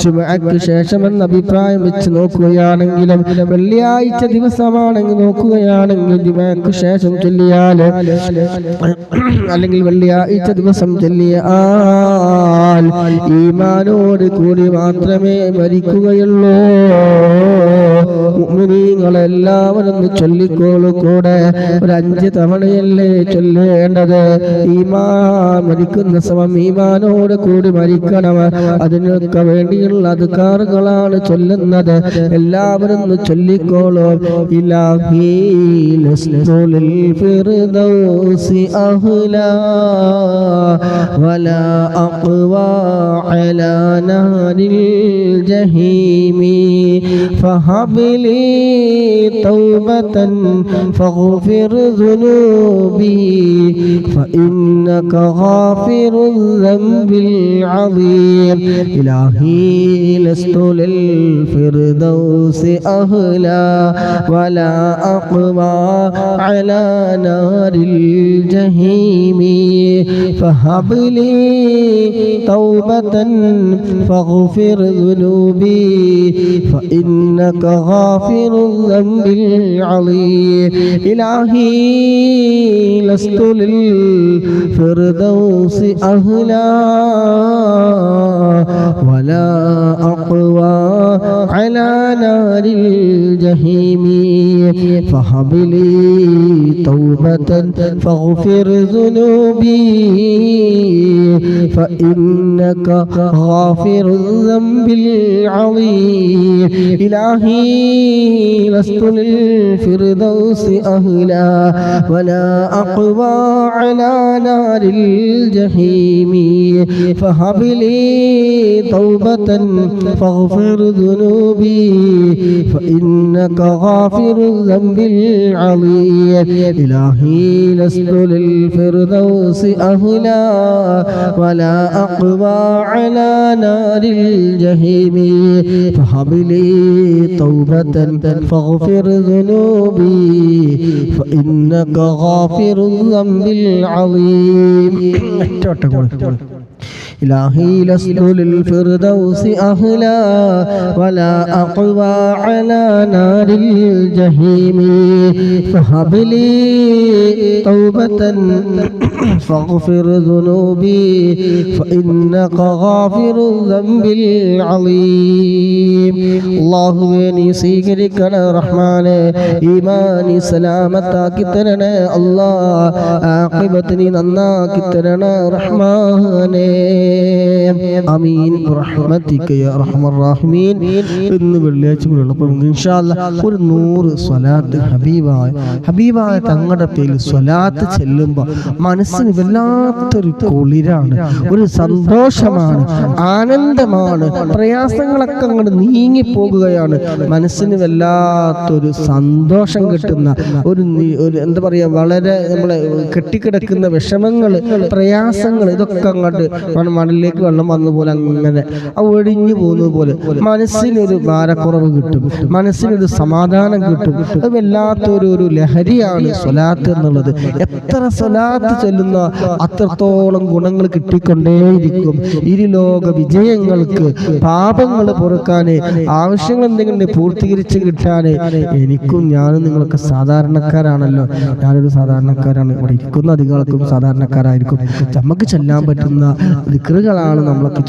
ജുമഅക്ക് ശേഷമെന്ന അഭിപ്രായം വെച്ച് നോക്കുകയാണെങ്കിലും വെള്ളിയാഴ്ച ദിവസമാണെങ്കിൽ നോക്കുകയാണെങ്കിൽ ജുമഅക്ക് ശേഷം ചൊല്ലിയാൽ അല്ലെങ്കിൽ വെള്ളിയാഴ്ച ദിവസം ചൊല്ലിയാൽ ഈമാനോട് കൂടി മാത്രമേ മരിക്കുകയുള്ളൂ. മുഅ്മിനീങ്ങളെല്ലാവരും ചൊല്ലിക്കോളൂ. കൂടെ ഒരു 5 തവണയല്ലേ ചൊല്ലേണ്ടത്. മരിക്കുന്ന സമയം ഈമാനോട് കൂടി മരിക്കണം. അതിനൊക്കെ വേണ്ടിയുള്ള അദ്കാറുകളാണ് ചൊല്ലുന്നത്. എല്ലാവരും ചൊല്ലിക്കോളൂ. ഇലാഹി ലസ്തു ലിൽ ഫിർദൗസി അഹ്ലാ വലാ അഖ്വാ അലാ നാരിൽ ജഹീമി ഫഹബ്ലി തൗബതൻ ഫഗ്ഫിർ ദുനൂബി ഫഇന്നക ഗാഫിറുൽ ദംബിൽ അദീം. ഇലാഹി ലസ്തു ലിൽ ഫിർദൗസി അഹ്ലാ വലാ അഖ്വാ അലാ നാരിൽ ജഹീമി ഫഹബ്ലി തൗബതൻ ഫഗ്ഫിർ ദുനൂബി ഫഇന്നക ഗാഫിറുൽ ദംബിൽ അദീം. ഇലാഹി ലസ്തു ലിൽ ഫിർദൗസി അഹ്ലാ വലാ അഖ്വാ അലാ നാരിൽ ജഹീമി ഫഹബ്ലി തൗബതൻ ഫഗ്ഫിർ ദുനൂബി فإنك غافر الذنب العظيم إلهي لست للفردوس أهلا ولا أقوى على نار الجحيم فهب لي توبة فاغفر ذنوبي فإنك غافر الذنب العظيم إلهي لست للفردوس أهلا ولا أقوى على نار الجحيم فهب لي توبة فاغفر ذنوبي فإنك غافر الذنب العظيم إلهي لست للفردوس أهلا ولا أقوى على نار الجحيم فهب لي توبة فاغفر ذنوبي فإنك غافر الذنب العظيم അല്ലാഹുവേ നീ സ്വീകരിക്കണേ റഹ്മാനേ ഈമാനി സലാമത്താക്കി തരണേ അല്ലാഹ് ആഖിബത്ത് നീ നന്നാക്കി തരണേ റഹ്മാനേ ആമീൻ ബിറഹ്മതിക യാ അർഹമർ റഹീമീൻ. ഇന്ന് വെള്ളിയാഴ്ച കൂടെയുള്ളപ്പോൾ ഇൻഷാ അല്ലാഹ് ഒരു 100 സ്വലാത്ത് ഹബീബായ തങ്ങളുടെ പേരിൽ സ്വലാത്ത് ചെല്ലുമ്പോൾ മനസ്സിന് വല്ലാത്തൊരു കുളിരാണ്, ഒരു സന്തോഷമാണ്, ആനന്ദമാണ്. പ്രയാസങ്ങളൊക്കെ അങ്ങോട്ട് നീങ്ങിപ്പോകുകയാണ്. മനസ്സിന് വല്ലാത്തൊരു സന്തോഷം കിട്ടുന്ന ഒരു എന്താ പറയുക, വളരെ നമ്മളെ കെട്ടിക്കിടക്കുന്ന വിഷമങ്ങൾ, പ്രയാസങ്ങൾ ഇതൊക്കെ അങ്ങോട്ട് മണലിലേക്ക് വെള്ളം വന്ന പോലെ അങ്ങനെ ഒഴിഞ്ഞു പോകുന്നത് പോലെ മനസ്സിനൊരു ഭാരക്കുറവ് കിട്ടും, മനസ്സിനൊരു സമാധാനം കിട്ടും. അത് വല്ലാത്തൊരു ലഹരിയാണ് സ്വലാത്ത് എന്നുള്ളത്. എത്ര സ്വലാത്ത് ചൊല്ലുന്ന അത്രത്തോളം ഗുണങ്ങൾ കിട്ടിക്കൊണ്ടേയിരിക്കും. ഇരുലോക വിജയങ്ങൾക്ക്, പാപങ്ങൾ പൊറുക്കാന്, ആവശ്യങ്ങൾ എന്തെങ്കിലും പൂർത്തീകരിച്ച് കിട്ടാന്. എനിക്കും ഞാനും നിങ്ങളൊക്കെ സാധാരണക്കാരാണല്ലോ, ഞാനൊരു സാധാരണക്കാരാണ്. ഇവിടെ ഇരിക്കുന്ന അധികാരക്കും സാധാരണക്കാരായിരിക്കും. നമുക്ക് ചെല്ലാൻ പറ്റുന്ന ദിക്റുകളാണ് നമ്മളൊക്കെ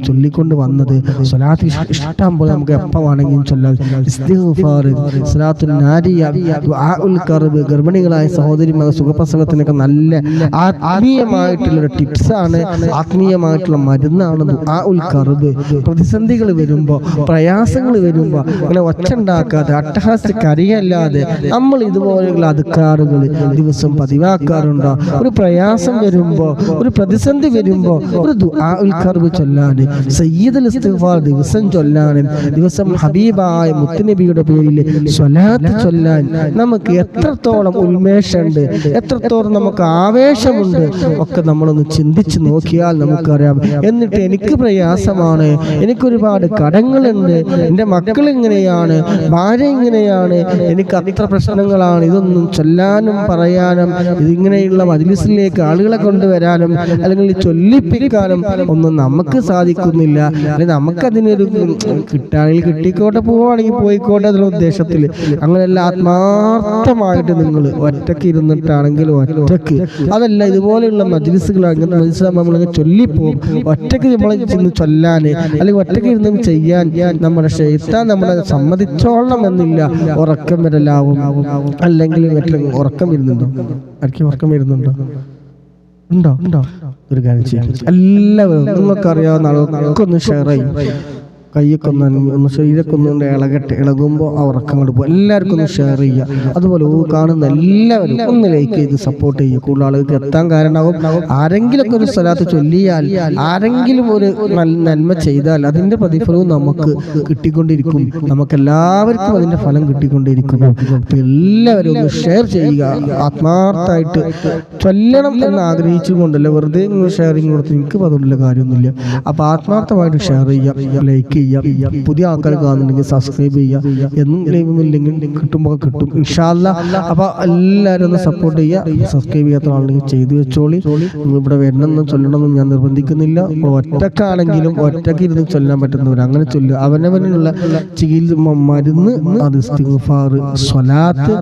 ചൊല്ലിക്കൊണ്ട് വന്നത്. സ്വലാത്ത് ഇഷ്ടം പോലെ നമുക്ക് എപ്പോൾ വേണമെങ്കിലും ചൊല്ലാം. ഇസ്തിഗ്ഫാർ, സ്വലാത്തുൽ നാരിയ, ദുആഉൽ കർബ്, ഗർഭിണികളായ സഹോദരിമാർ സുഖപ്രസവത്തിനൊക്കെ നല്ല ആത്മീയമായിട്ടുള്ള ടിപ്സാണ്, ആത്മീയമായിട്ടുള്ള മരുന്നാണ് ദുആഉൽ കർബ്. പ്രതിസന്ധികൾ വരുമ്പോൾ, പ്രയാസങ്ങൾ വരുമ്പോൾ അങ്ങനെ ഒച്ച ഉണ്ടാക്കാതെ, അട്ടഹാസ്യ കരയല്ലാതെ നമ്മൾ ഇതുപോലെയുള്ള അദ്കാറുകൾ ദിവസം പതിവാക്കാറുണ്ടോ? ഒരു പ്രയാസം വരുമ്പോൾ, ഒരു പ്രതിസന്ധി വരുമ്പോൾ ഒരു ദുആഉൽ കർബ് ചൊല്ലാൻ, സയ്യിദുൽ ഇസ്തിഗ്ഫാർ ദിവസം ചൊല്ലാൻ, ദിവസം ഹബീബായ മുത്തുനബിയുടെ പേരിൽ സ്വലാത്ത് ചൊല്ലാൻ നമുക്ക് എത്രത്തോളം ഉന്മേഷമുണ്ട്, എത്രത്തോളം നമുക്ക് ആവേശമുണ്ട് ഒക്കെ നമ്മളൊന്ന് ചിന്തിച്ച് നോക്കിയാൽ നമുക്കറിയാം. എന്നിട്ട് എനിക്ക് പ്രയാസമാണ്, എനിക്കൊരുപാട് കടങ്ങളുണ്ട്, എൻ്റെ മക്കൾ ഇങ്ങനെയാണ്, ഭാര്യ ഇങ്ങനെയാണ്, എനിക്ക് അത്ര പ്രശ്നങ്ങളാണ്, ഇതൊന്നും ചൊല്ലാനും പറയാനും ഇതിങ്ങനെയുള്ള മജ്‌ലിസിലേക്ക് ആളുകളെ കൊണ്ടുവരാനും അല്ലെങ്കിൽ ചൊല്ലിപ്പിക്കാനും ഒന്നും നമുക്ക് സാധിക്കുന്നില്ല. അല്ലെങ്കിൽ നമുക്കതിനൊരു കിട്ടാണെങ്കിൽ കിട്ടിക്കോട്ടെ, പോവുകയാണെങ്കിൽ പോയിക്കോട്ടെ എന്നുള്ള ഉദ്ദേശത്തിൽ അങ്ങനെയല്ല. ആത്മാർത്ഥമായിട്ട് നിങ്ങൾ ഒറ്റയ്ക്ക് ഇരുന്നിട്ടാണെങ്കിലും ഒറ്റയ്ക്ക്, അതല്ല ഇതുപോലെയുള്ള മജ്‌ലിസുകൾ, അങ്ങനത്തെ മജ്‌ലിസ് നമ്മളിങ്ങനെ ചൊല്ലിപ്പോവും. ഒറ്റയ്ക്ക് നമ്മളെ ചെന്ന് ചൊല്ലാൻ അല്ലെങ്കിൽ ഒറ്റയ്ക്ക് ഇരുന്ന് ചെയ്യാൻ നമ്മുടെ ശൈത്താൻ നമ്മളെ സമ്മതിച്ചോളണം എന്നില്ല. ഉറക്കം വരലാവും, അല്ലെങ്കിൽ ഉറക്കം വരുന്നുണ്ടോ? ആർക്കും ഉറക്കം വരുന്നുണ്ടോ? ഉണ്ടോ? ഒരു കാര്യം ചെയ്യാം, എല്ലാവരും നിങ്ങൾക്കറിയാവുന്ന ആൾക്കൊന്ന് ഷെയർ ചെയ്യും. കൈയൊക്കെ ഒന്ന് ശരീരമൊക്കെ ഒന്ന് ഇളകുമ്പോൾ ആ ഉറക്കം കൊണ്ട് പോകും. എല്ലാവർക്കും ഒന്ന് ഷെയർ ചെയ്യുക. അതുപോലെ കാണുന്ന എല്ലാവരും ഒന്ന് ലൈക്ക് ചെയ്ത് സപ്പോർട്ട് ചെയ്യുക. കൂടുതൽ ആളുകൾക്ക് എത്താൻ കാരണമാകും. ആരെങ്കിലുമൊക്കെ ഒരു സ്വലാത്ത് ചൊല്ലിയാൽ, ആരെങ്കിലും ഒരു നന്മ ചെയ്താൽ അതിൻ്റെ പ്രതിഫലവും നമുക്ക് കിട്ടിക്കൊണ്ടിരിക്കും. നമുക്കെല്ലാവർക്കും അതിൻ്റെ ഫലം കിട്ടിക്കൊണ്ടിരിക്കുന്നു. അപ്പം എല്ലാവരും ഒന്ന് ഷെയർ ചെയ്യുക. ആത്മാർത്ഥമായിട്ട് ചൊല്ലണം എന്ന് ആഗ്രഹിച്ചുകൊണ്ടല്ല, വെറുതെ ഷെയറിങ് കൊടുത്ത് എനിക്ക് അതുകൊണ്ടുള്ള കാര്യമൊന്നുമില്ല. അപ്പോൾ ആത്മാർത്ഥമായിട്ട് ഷെയർ ചെയ്യുക, ലൈക്ക് ചെയ്യുക. പുതിയ ആൾക്കാർ കാണുന്നുണ്ടെങ്കിൽ സബ്സ്ക്രൈബ് ചെയ്യുക. എന്നും ലൈവില്ലെങ്കിൽ കിട്ടുമ്പോൾ കിട്ടും ഇൻഷാ അല്ലാഹ്. അപ്പോൾ എല്ലാവരും ഒന്ന് സപ്പോർട്ട് ചെയ്യുക. സബ്സ്ക്രൈബ് ചെയ്യാത്ത ആളുണ്ടെങ്കിൽ ചെയ്തു വെച്ചോളി. ഇവിടെ വരണമെന്നും ചൊല്ലണമെന്നും ഞാൻ നിർബന്ധിക്കുന്നില്ല. ഒറ്റക്കാണെങ്കിലും ഒറ്റയ്ക്ക് ഇരുന്ന് ചൊല്ലാൻ പറ്റുന്നവർ അങ്ങനെ ചൊല്ലുക. അവനവനുള്ള ചികിത്സ, മരുന്ന് അത് ഇസ്തിഗ്ഫാർ, സ്വലാത്ത്,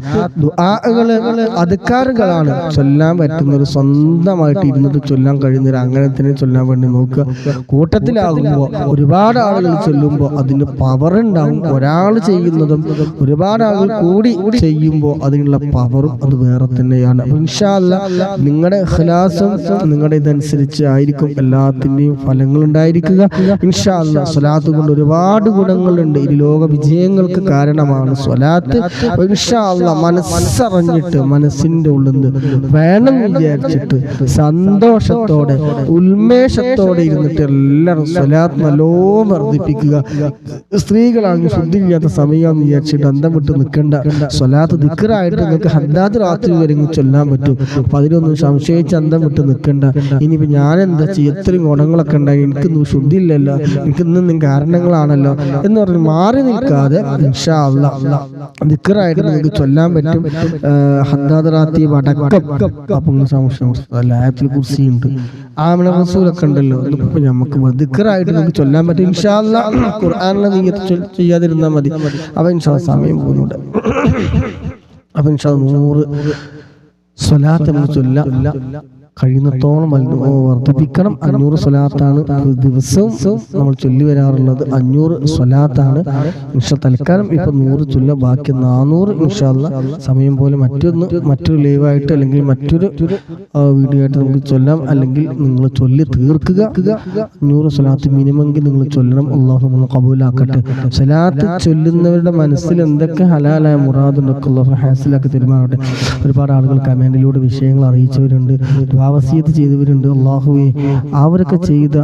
ദുആകള്, അദ്കാറുകളാണ്. ചൊല്ലാൻ പറ്റുന്നവർ സ്വന്തമായിട്ട് ഇരുന്നിട്ട് ചൊല്ലാൻ കഴിയുന്നവർ അങ്ങനെ തന്നെ ചൊല്ലാൻ വേണ്ടി നോക്കുക. കൂട്ടത്തിലാകുമ്പോൾ ഒരുപാട് ആളുകൾ ചൊല്ലുമ്പോൾ അതിന് പവർ ഉണ്ടാവും. ഒരാൾ ചെയ്യുന്നതും ഒരുപാട് ആളുകൾ കൂടി ചെയ്യുമ്പോൾ അതിനുള്ള പവറും അത് വേറെ തന്നെയാണ്. ഇൻഷാ അല്ലാഹ് നിങ്ങളുടെ ഇഖ്ലാസും നിങ്ങളുടെ ഇതനുസരിച്ച് ആയിരിക്കും എല്ലാത്തിൻ്റെയും ഫലങ്ങൾ ഉണ്ടായിരിക്കുക. ഇൻഷാ അല്ലാഹ് സ്വലാത്ത് കൊണ്ട് ഒരുപാട് ഗുണങ്ങളുണ്ട്. ഈ ലോക വിജയങ്ങൾക്ക് കാരണമാണ് സ്വലാത്ത്. ഇൻഷാ അല്ലാഹ് മനസ്സറിഞ്ഞിട്ട് മനസ്സിൻ്റെ ഉള്ളിൽ നിന്ന് വേണം വിചാരിച്ചിട്ട് സന്തോഷത്തോടെ ഉന്മേഷത്തോടെ ഇരുന്നിട്ട് എല്ലാവരും സ്വലാത്ത് നല്ലോണം വർദ്ധിപ്പിക്കുക. സ്ത്രീകളാണെങ്കിൽ ശുദ്ധിയില്ലാത്ത സമയമാണെന്ന് വിചാരിച്ചിട്ട് അന്തം വിട്ട് നിൽക്കേണ്ട. സ്വലാത്ത് ദിക്റായിട്ട് നിങ്ങൾക്ക് ഹദ്ദാദ് രാത്രി വരെ ചൊല്ലാൻ പറ്റും. അപ്പൊ അതിലൊന്നും സംശയിച്ച് അന്തം വിട്ട് നിൽക്കേണ്ട. ഇനിയിപ്പോൾ ഞാൻ എന്താ ചെയ്യുക, ഇത്രയും ഗുണങ്ങളൊക്കെ ഉണ്ടായി, എനിക്കൊന്നും ശുദ്ധിയില്ലല്ലോ, എനിക്കിന്നും കാരണങ്ങളാണല്ലോ എന്ന് പറഞ്ഞ് മാറി നിൽക്കാതെ ഇൻഷാ അല്ലാഹ് ദിക്റായിട്ട് നിങ്ങൾക്ക് ചൊല്ലാൻ പറ്റും. ഹദ്ദാദ് രാത്രി അടക്കം അപ്പം ആയത്തുൽ കുർസി ഉണ്ട്, ആമന റസൂലൊക്കെ ഉണ്ടല്ലോ. ഇപ്പൊ നമുക്ക് ദിക്റായിട്ട് നിങ്ങൾക്ക് ചൊല്ലാൻ പറ്റും. ഇൻഷാ അല്ലാഹ് ഖുർആനിലെ നിയ്യത്ത് ചെയ്യാതിരുന്നാൽ മതി. അപ്പൊ ഇൻഷാ അല്ലാഹ് സമയം പോകുന്നുണ്ട്. അപ്പൊ ഇൻഷാ അല്ലാഹ് 100 സ്വലാത്ത് നമ്മൾ ചൊല്ലാം, കഴിയുന്നത്തോളം വർദ്ധിപ്പിക്കണം. 500 സ്വലാത്താണ് ദിവസവും നമ്മൾ ചൊല്ലി വരാറുള്ളത്. 500 സ്വലാത്താണ്. തൽക്കാലം ഇപ്പൊ 100 ചൊല്ല, ബാക്കി 400 ഇൻഷാ അല്ലാഹ് സമയം പോലെ മറ്റൊരു ലൈവായിട്ട് അല്ലെങ്കിൽ മറ്റൊരു വീഡിയോ ആയിട്ട് നമുക്ക് ചൊല്ലാം. അല്ലെങ്കിൽ നിങ്ങൾ ചൊല്ലി തീർക്കുക. 500 സ്വലാത്ത് മിനിമെങ്കിൽ നിങ്ങൾ ചൊല്ലണം. അല്ലാഹു നമ്മൾ ഖബൂലാക്കട്ടെ. സ്വലാത്ത് ചൊല്ലുന്നവരുടെ മനസ്സിൽ എന്തൊക്കെ ഹലാലായ മുറാദുണ്ടൊക്കെ അല്ലാഹു ഹാസിലാക്കി തരുമാറാകട്ടെ. ഒരുപാട് ആളുകൾ കമന്റിലൂടെ വിഷയങ്ങൾ അറിയിച്ചവരുണ്ട്, വസിയത്ത് ചെയ്തവരുണ്ട്. അല്ലാഹുവേ അവരൊക്കെ ചെയ്ത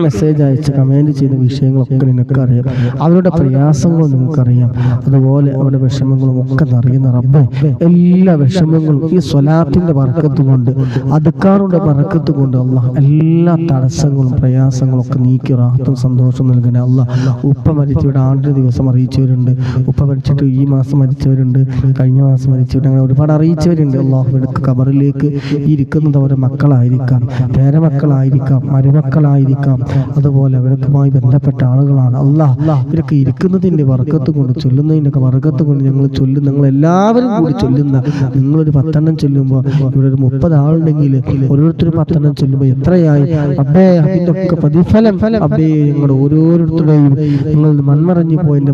മെസ്സേജ് അയച്ച് കമന്റ് ചെയ്ത വിഷയങ്ങളൊക്കെ നിനക്കറിയാം, അവരുടെ പ്രയാസങ്ങളും നിനക്കറിയാം, അതുപോലെ അവരുടെ വിഷമങ്ങളും ഒക്കെ അറിയുന്ന റബ്ബേ, എല്ലാ വിഷമങ്ങളും ഈ സ്വലാത്തിന്റെ ബർക്കത്ത് കൊണ്ട് അദ്കാറുടെ ബർക്കത്ത് കൊണ്ട് അല്ലാഹ് എല്ലാ തടസ്സങ്ങളും പ്രയാസങ്ങളും ഒക്കെ നീക്കി റാഹത്തും സന്തോഷം നൽകണേ അല്ലാഹ്. ഉപ്പ മരിച്ചവരുടെ ആണ്ടിന് ദിവസം അറിയിച്ചവരുണ്ട്, ഉപ്പ മരിച്ചിട്ട് ഈ മാസം മരിച്ചവരുണ്ട്, കഴിഞ്ഞ മാസം മരിച്ചവരുണ്ട്, അങ്ങനെ ഒരുപാട് അറിയിച്ചവരുണ്ട്. അല്ലാഹു ഖബറിലേക്ക് ഇരിക്കുന്നത് അവരുടെ മക്കളായിരിക്കാം, പേരമക്കളായിരിക്കാം, മരുമക്കളായിരിക്കാം, അതുപോലെ അവരുമായി ബന്ധപ്പെട്ട ആളുകളാണ്. അല്ലാഹ് ഇവരൊക്കെ ഇരിക്കുന്നതിന്റെ ബർക്കത്ത് കൊണ്ട് ചൊല്ലുന്നതിന്റെ ബർക്കത്ത് കൊണ്ട് ഞങ്ങൾ എല്ലാവരും കൂടി ചൊല്ലുന്ന, നിങ്ങളൊരു 10 എണ്ണം ചൊല്ലുമ്പോൾ ഇവിടെ ഒരു 30 ആളുണ്ടെങ്കിൽ ഓരോരുത്തരും 10 എണ്ണം ചൊല്ലുമ്പോൾ എത്രയായി അബ്ബേ. അതിന്റെ ഒക്കെ പ്രതിഫലം അബ്ബേ ഞങ്ങളുടെ ഓരോരുത്തരുടെയും നിങ്ങൾ മൺമറഞ്ഞു പോയ എൻ്റെ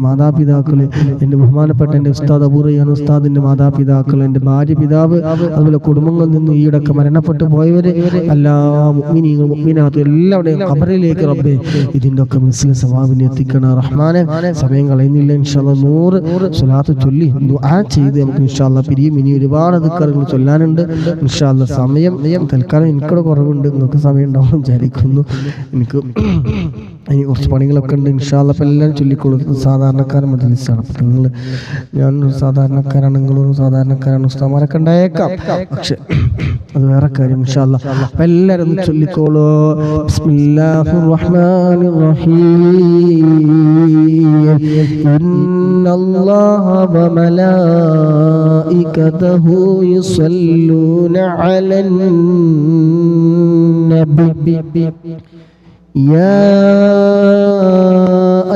മാതാപിതാക്കള്, എൻ്റെ ബഹുമാനപ്പെട്ട എൻ്റെ ഉസ്താദ് അബൂ റയ്യാൻ ഉസ്താദിന്റെ മാതാപിതാക്കൾ, എൻ്റെ ഭാര്യ, പിതാവ്, അതുപോലെ കുടുംബങ്ങളിൽ നിന്ന് ഈയിടൊക്കെ മരണപ്പെട്ടു പോയവര്, എല്ലാ മുഅ്മിനീങ്ങൾ മുഅ്മിനാത്തും എല്ലാവരുടെയും ഖബറിലേക്ക് റബ്ബേ ഇതിന്റെ ഒക്കെ മിസ്ല സവാബിനെ എത്തിക്കണം റഹ്മാനെ. സമയം കളയുന്നില്ല. ഇൻഷാ അല്ലാഹ് 100 സ്വലാത്ത് ചൊല്ലി ദുആ ചെയ്ത് നമുക്ക് ഇൻഷാ അല്ലാഹ് പിരിയും. ഇനി ഒരുപാട് ദിക്റുകൾ ചൊല്ലാനുണ്ട്. ഇൻഷാ അല്ലാഹ് സമയം തൽക്കാലം എനിക്കൂടെ കുറവുണ്ട്, നിങ്ങൾക്ക് സമയം ഉണ്ടാവും വിചാരിക്കുന്നു. എനിക്ക് ഇനി കുറച്ച് പണികളൊക്കെ ഉണ്ട്. ഇൻഷാ അല്ലാഹ് അപ്പം എല്ലാം ചൊല്ലിക്കൊള്ളു. സാധാരണക്കാരൻ മജ്‌ലിസാണ്. അപ്പം ഞാനൊരു സാധാരണക്കാരാണ്, നിങ്ങളൊരു സാധാരണക്കാരാണ്, ഉസ്താദന്മാരൊക്കെ ഉണ്ടായേക്കാം, പക്ഷെ അത് വേറെ കാര്യം. ഇൻഷാ അല്ലാഹ് അപ്പം എല്ലാവരും ചൊല്ലിക്കോളൂ. ബിസ്മില്ലാഹിർ റഹ്മാനിർ റഹീം. ഇന്നല്ലാഹ വ മലായികതഹു യുസല്ലൂന അലൻ നബി يا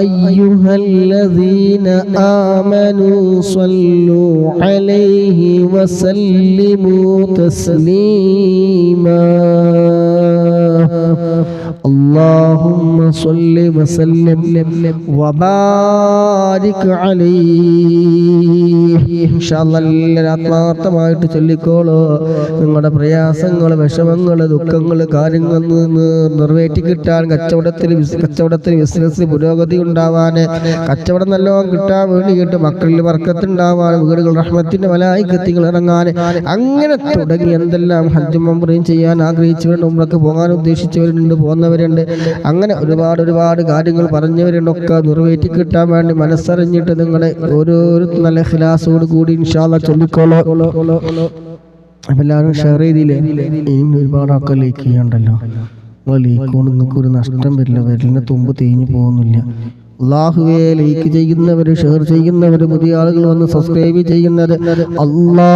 أيها الذين آمنوا صلوا عليه وسلموا تسليما اللهم صل وسلم وبارك عليه. എല്ലാവരും ആത്മാർത്ഥമായിട്ട് ചൊല്ലിക്കോളൂ. നിങ്ങളുടെ പ്രയാസങ്ങൾ, വിഷമങ്ങൾ, ദുഃഖങ്ങൾ, കാര്യങ്ങൾ നിറവേറ്റി കിട്ടാൻ, കച്ചവടത്തിന് ബിസിനസ്സിൽ പുരോഗതി ഉണ്ടാവാൻ, കച്ചവടം നല്ലോണം കിട്ടാൻ വേണ്ടിയിട്ട്, മക്കളിൽ ബർക്കത്തുണ്ടാവാൻ, വീടുകൾ റഹ്മത്തിന്റെ മലായികത്തുകൾ ഇറങ്ങാൻ, അങ്ങനെ തുടങ്ങി എന്തെല്ലാം ഹജ്ജും ഉംറയും ചെയ്യാൻ ആഗ്രഹിച്ചവരുണ്ട്, ഉംറക്ക് പോകാൻ ഉദ്ദേശിച്ചവരുണ്ട്, പോകുന്നവരുണ്ട്, അങ്ങനെ ഒരുപാട് കാര്യങ്ങൾ പറഞ്ഞവരുണ്ടൊക്കെ നിറവേറ്റി കിട്ടാൻ വേണ്ടി മനസ്സറിഞ്ഞിട്ട് നിങ്ങളെ ഓരോരു നല്ല ഇഖ്ലാസോട് കൂടി ഇൻഷാ അല്ലാഹ് ചൊല്ലിക്കോളൂ. അപ്പം എല്ലാവരും ഷെയർ ചെയ്തില്ലേ? ഇനിയും ഒരുപാട് ആൾക്കാർ ലൈക്ക് ചെയ്യാണ്ടല്ലോ. നിങ്ങൾ ലൈക്ക് കൊണ്ട് നിങ്ങൾക്ക് ഒരു നഷ്ടം വരില്ല, വിരലിന് തുമ്പ് തേഞ്ഞു പോകുന്നില്ല. അല്ലാഹുവേ, ലൈക്ക് ചെയ്യുന്നവര്, ഷെയർ ചെയ്യുന്നവര്, പുതിയ ആളുകൾ വന്ന് സബ്സ്ക്രൈബ് ചെയ്യുന്നത്, അല്ലാഹ്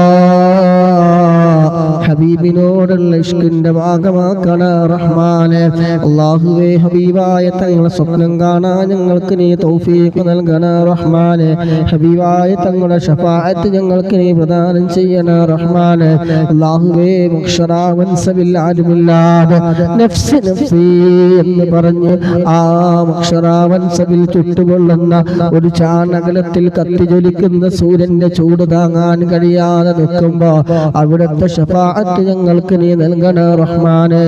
ഹബീബിനോടുള്ള ഇഷ്കിന്റെ ഭാഗമാക്കണ റഹ്മാനെ. അല്ലാഹുവേ ഹബീബായ തങ്ങളെ സ്വപ്നം കാണാൻ ഞങ്ങൾക്ക് നീ തൗഫീഖ് നൽകണ റഹ്മാനെ. ഹബീബായ തങ്ങളുടെ ശഫാഅത്ത് ഞങ്ങൾക്ക് നീ പ്രദാനം ചെയ്യണ റഹ്മാനെ. അല്ലാഹുവേ മുഖ്ശറാ മൻസബിൽ ആരുമില്ലാതെ നഫ്സി നഫ്സി എന്ന് പറഞ്ഞ് ആ മുഖ്ശറാ മൻസബിൽ ചുട്ടുകൊള്ളുന്ന ഒരു ചാണകലത്തിൽ കത്തിജ്വലിക്കുന്ന സൂര്യന്റെ ചൂട് താങ്ങാൻ കഴിയാതെ നിൽക്കുമ്പോ അവിടുത്തെ ശഫാഅത്ത് ഞങ്ങൾക്ക് നീ നൽകണ റഹ്മാനെ.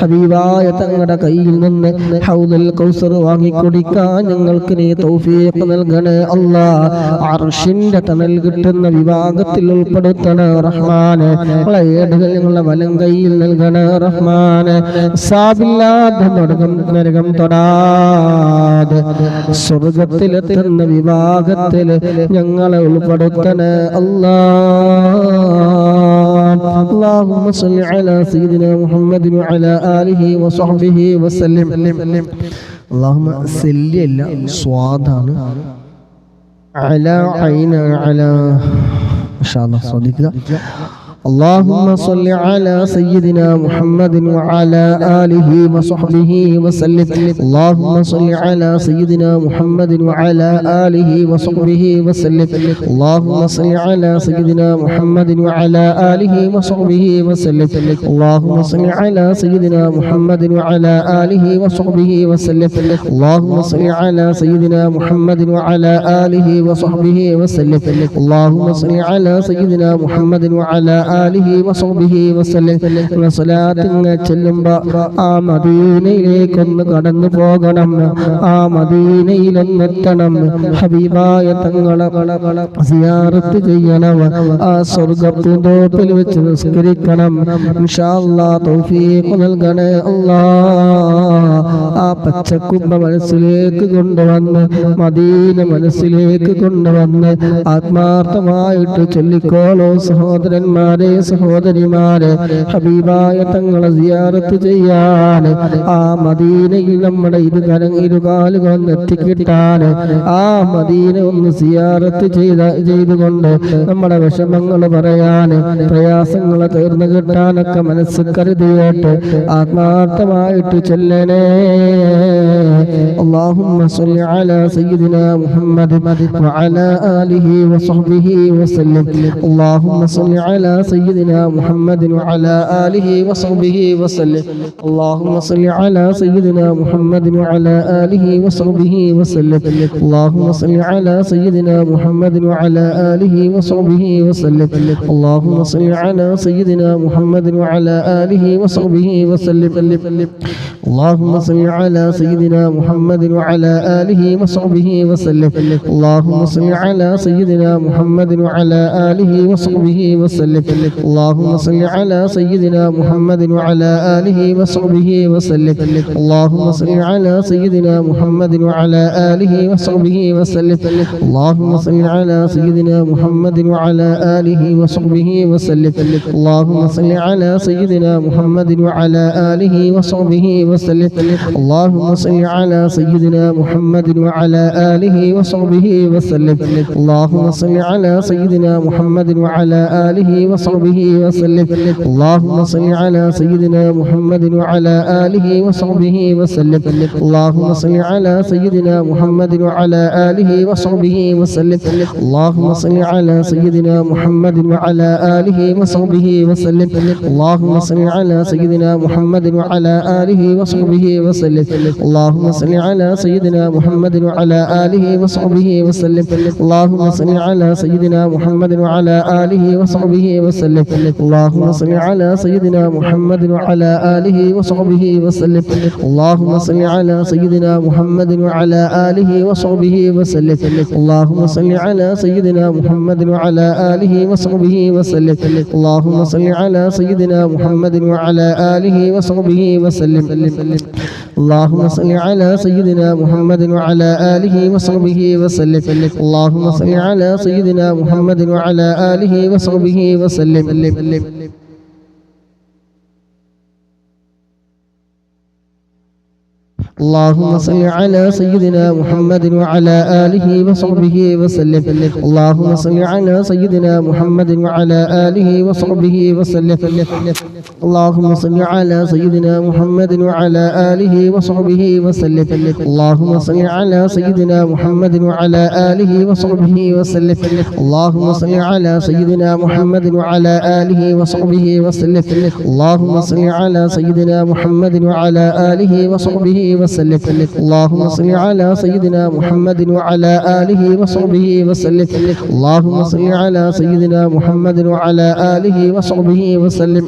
ഹബീബായ തങ്ങളുടെ കയ്യിൽ നിന്ന് ഹൗദുൽ കൗസർ വാങ്ങിക്കുടിക്കാൻ ഞങ്ങൾക്ക് നീ തൗഫീഖ് നൽകണേ അല്ലാഹ്. അർശിന്റെ തണൽ കിട്ടുന്ന വിഭാഗത്തിൽ ഉൾപ്പെടുത്തണ റഹ്മാനെ. ഏടുകൾ ഞങ്ങളുടെ വലം കയ്യിൽ നൽകണ റഹ്മാനെ. സാബില്ലാതെ നരകം തൊടാതെ സ്വർഗത്തിലെത്തുന്ന വിഭാഗത്തിൽ ഞങ്ങളെ ഉൾപ്പെടുത്തണേ അല്ലാഹ്. اللهم صل على سيدنا محمد وعلى آله وصحبه وسلم. اللهم صل على صادان على عين على إن شاء الله صديقنا. اللهم صل على سيدنا محمد وعلى آله وصحبه وسلم. اللهم صل على سيدنا محمد وعلى آله وصحبه وسلم. اللهم صل على سيدنا محمد وعلى آله وصحبه وسلم. اللهم صل على سيدنا محمد وعلى آله وصحبه وسلم. اللهم صل على سيدنا محمد وعلى آله وصحبه وسلم. اللهم صل على سيدنا محمد وعلى آله وصحبه وسلم. സ്വലാത്തിങ്ങ ചെല്ലുമ്പോ ആ മദീനയിലേക്കൊന്ന് കടന്നു പോകണം. ആ മദീനയിലൊന്നെത്തണം. ഹബീബായ തങ്ങളെ സിയാറത്ത് ചെയ്യണം. ആ സ്വർഗ്ഗപ്പൂന്തോപ്പിൽ വെച്ച് നിസ്കരിക്കണം. ഇൻഷാ അല്ലാഹ് തൗഫീഖ് നൽകണേ അല്ലാഹ്. ആ പച്ചക്കുമ്പ മനസ്സിലേക്ക് കൊണ്ടുവന്ന് മദീന മനസ്സിലേക്ക് കൊണ്ടുവന്ന് ആത്മാർത്ഥമായിട്ട് ചൊല്ലിക്കോളൂ സഹോദരന്മാരെ സഹോദരിമാരെ. ഹബീബായ തങ്ങളെ സിയാറത്ത് ചെയ്യാൻ ആ മദീനയിൽ നമ്മുടെ ഇരുകാലുകളൊന്ന് എത്തിക്കിട്ടാൻ ആ മദീന ഒന്ന് സിയാറത്ത് ചെയ്തുകൊണ്ട് നമ്മുടെ വിഷമങ്ങൾ പറയാൻ പ്രയാസങ്ങൾ തീർന്നു കിട്ടാനൊക്കെ മനസ്സ് കരുതിയിട്ട് ആത്മാർത്ഥമായിട്ട് ചൊല്ലണേ. اللهم صل على سيدنا محمد وعلى آله وصحبه وسلم. اللهم صل على سيدنا محمد وعلى آله وصحبه وسلم. اللهم صل على سيدنا محمد وعلى آله وصحبه وسلم. اللهم صل على سيدنا محمد وعلى آله وصحبه وسلم. اللهم صل على سيدنا محمد وعلى آله وصحبه وسلم. اللهم صل على سيدنا محمد وعلى آله وصحبه وسلم. اللهم صل على سيدنا محمد وعلى آله وصحبه وسلم. اللهم صل على سيدنا محمد وعلى آله وصحبه وسلم. اللهم صل على سيدنا محمد وعلى آله وصحبه وسلم. اللهم صل على سيدنا محمد وعلى آله وصحبه وسلم. اللهم صل على سيدنا محمد وعلى آله وصحبه وسلم. اللهم صل على سيدنا محمد وعلى آله وصحبه وسلم. اللهم صل على سيدنا محمد وعلى آله وصحبه وسلم. اللهم صل على سيدنا محمد وعلى آله وصحبه وسلم. اللهم صل على سيدنا محمد وعلى آله وصحبه وسلم. اللهم صل على سيدنا محمد وعلى آله وصحبه وسلم. اللهم صل على سيدنا محمد وعلى آله وصحبه وسلم. اللهم صل على سيدنا محمد وعلى آله وصحبه وسلم. اللهم صل على سيدنا محمد وعلى آله وصحبه وسلم. اللهم صل على سيدنا محمد وعلى آله وصحبه وسلم. اللهم صل على سيدنا محمد وعلى آله وصحبه وسلم. اللهم صل على سيدنا محمد وعلى آله وصحبه وسلم. اللهم صل على سيدنا محمد وعلى آله وصحبه وسلم. اللهم صل على سيدنا محمد وعلى آله وصحبه وسلم. اللهم صل على سيدنا محمد وعلى آله وصحبه وسلم. اللهم صل على سيدنا محمد وعلى آله وصحبه وسلم. اللهم صل على سيدنا محمد وعلى آله وصحبه وسلم. اللهم صل على سيدنا محمد وعلى آله وصحبه وسلم. اللهم صل على سيدنا محمد وعلى آله وصحبه وسلم. اللهم صل على سيدنا محمد وعلى آله وصحبه وسلم. اللهم صل على سيدنا محمد وعلى آله وصحبه وسلم. اللهم صل على سيدنا محمد وعلى آله وصحبه وسلم. اللهم صل على سيدنا محمد وعلى آله وصحبه وسلم.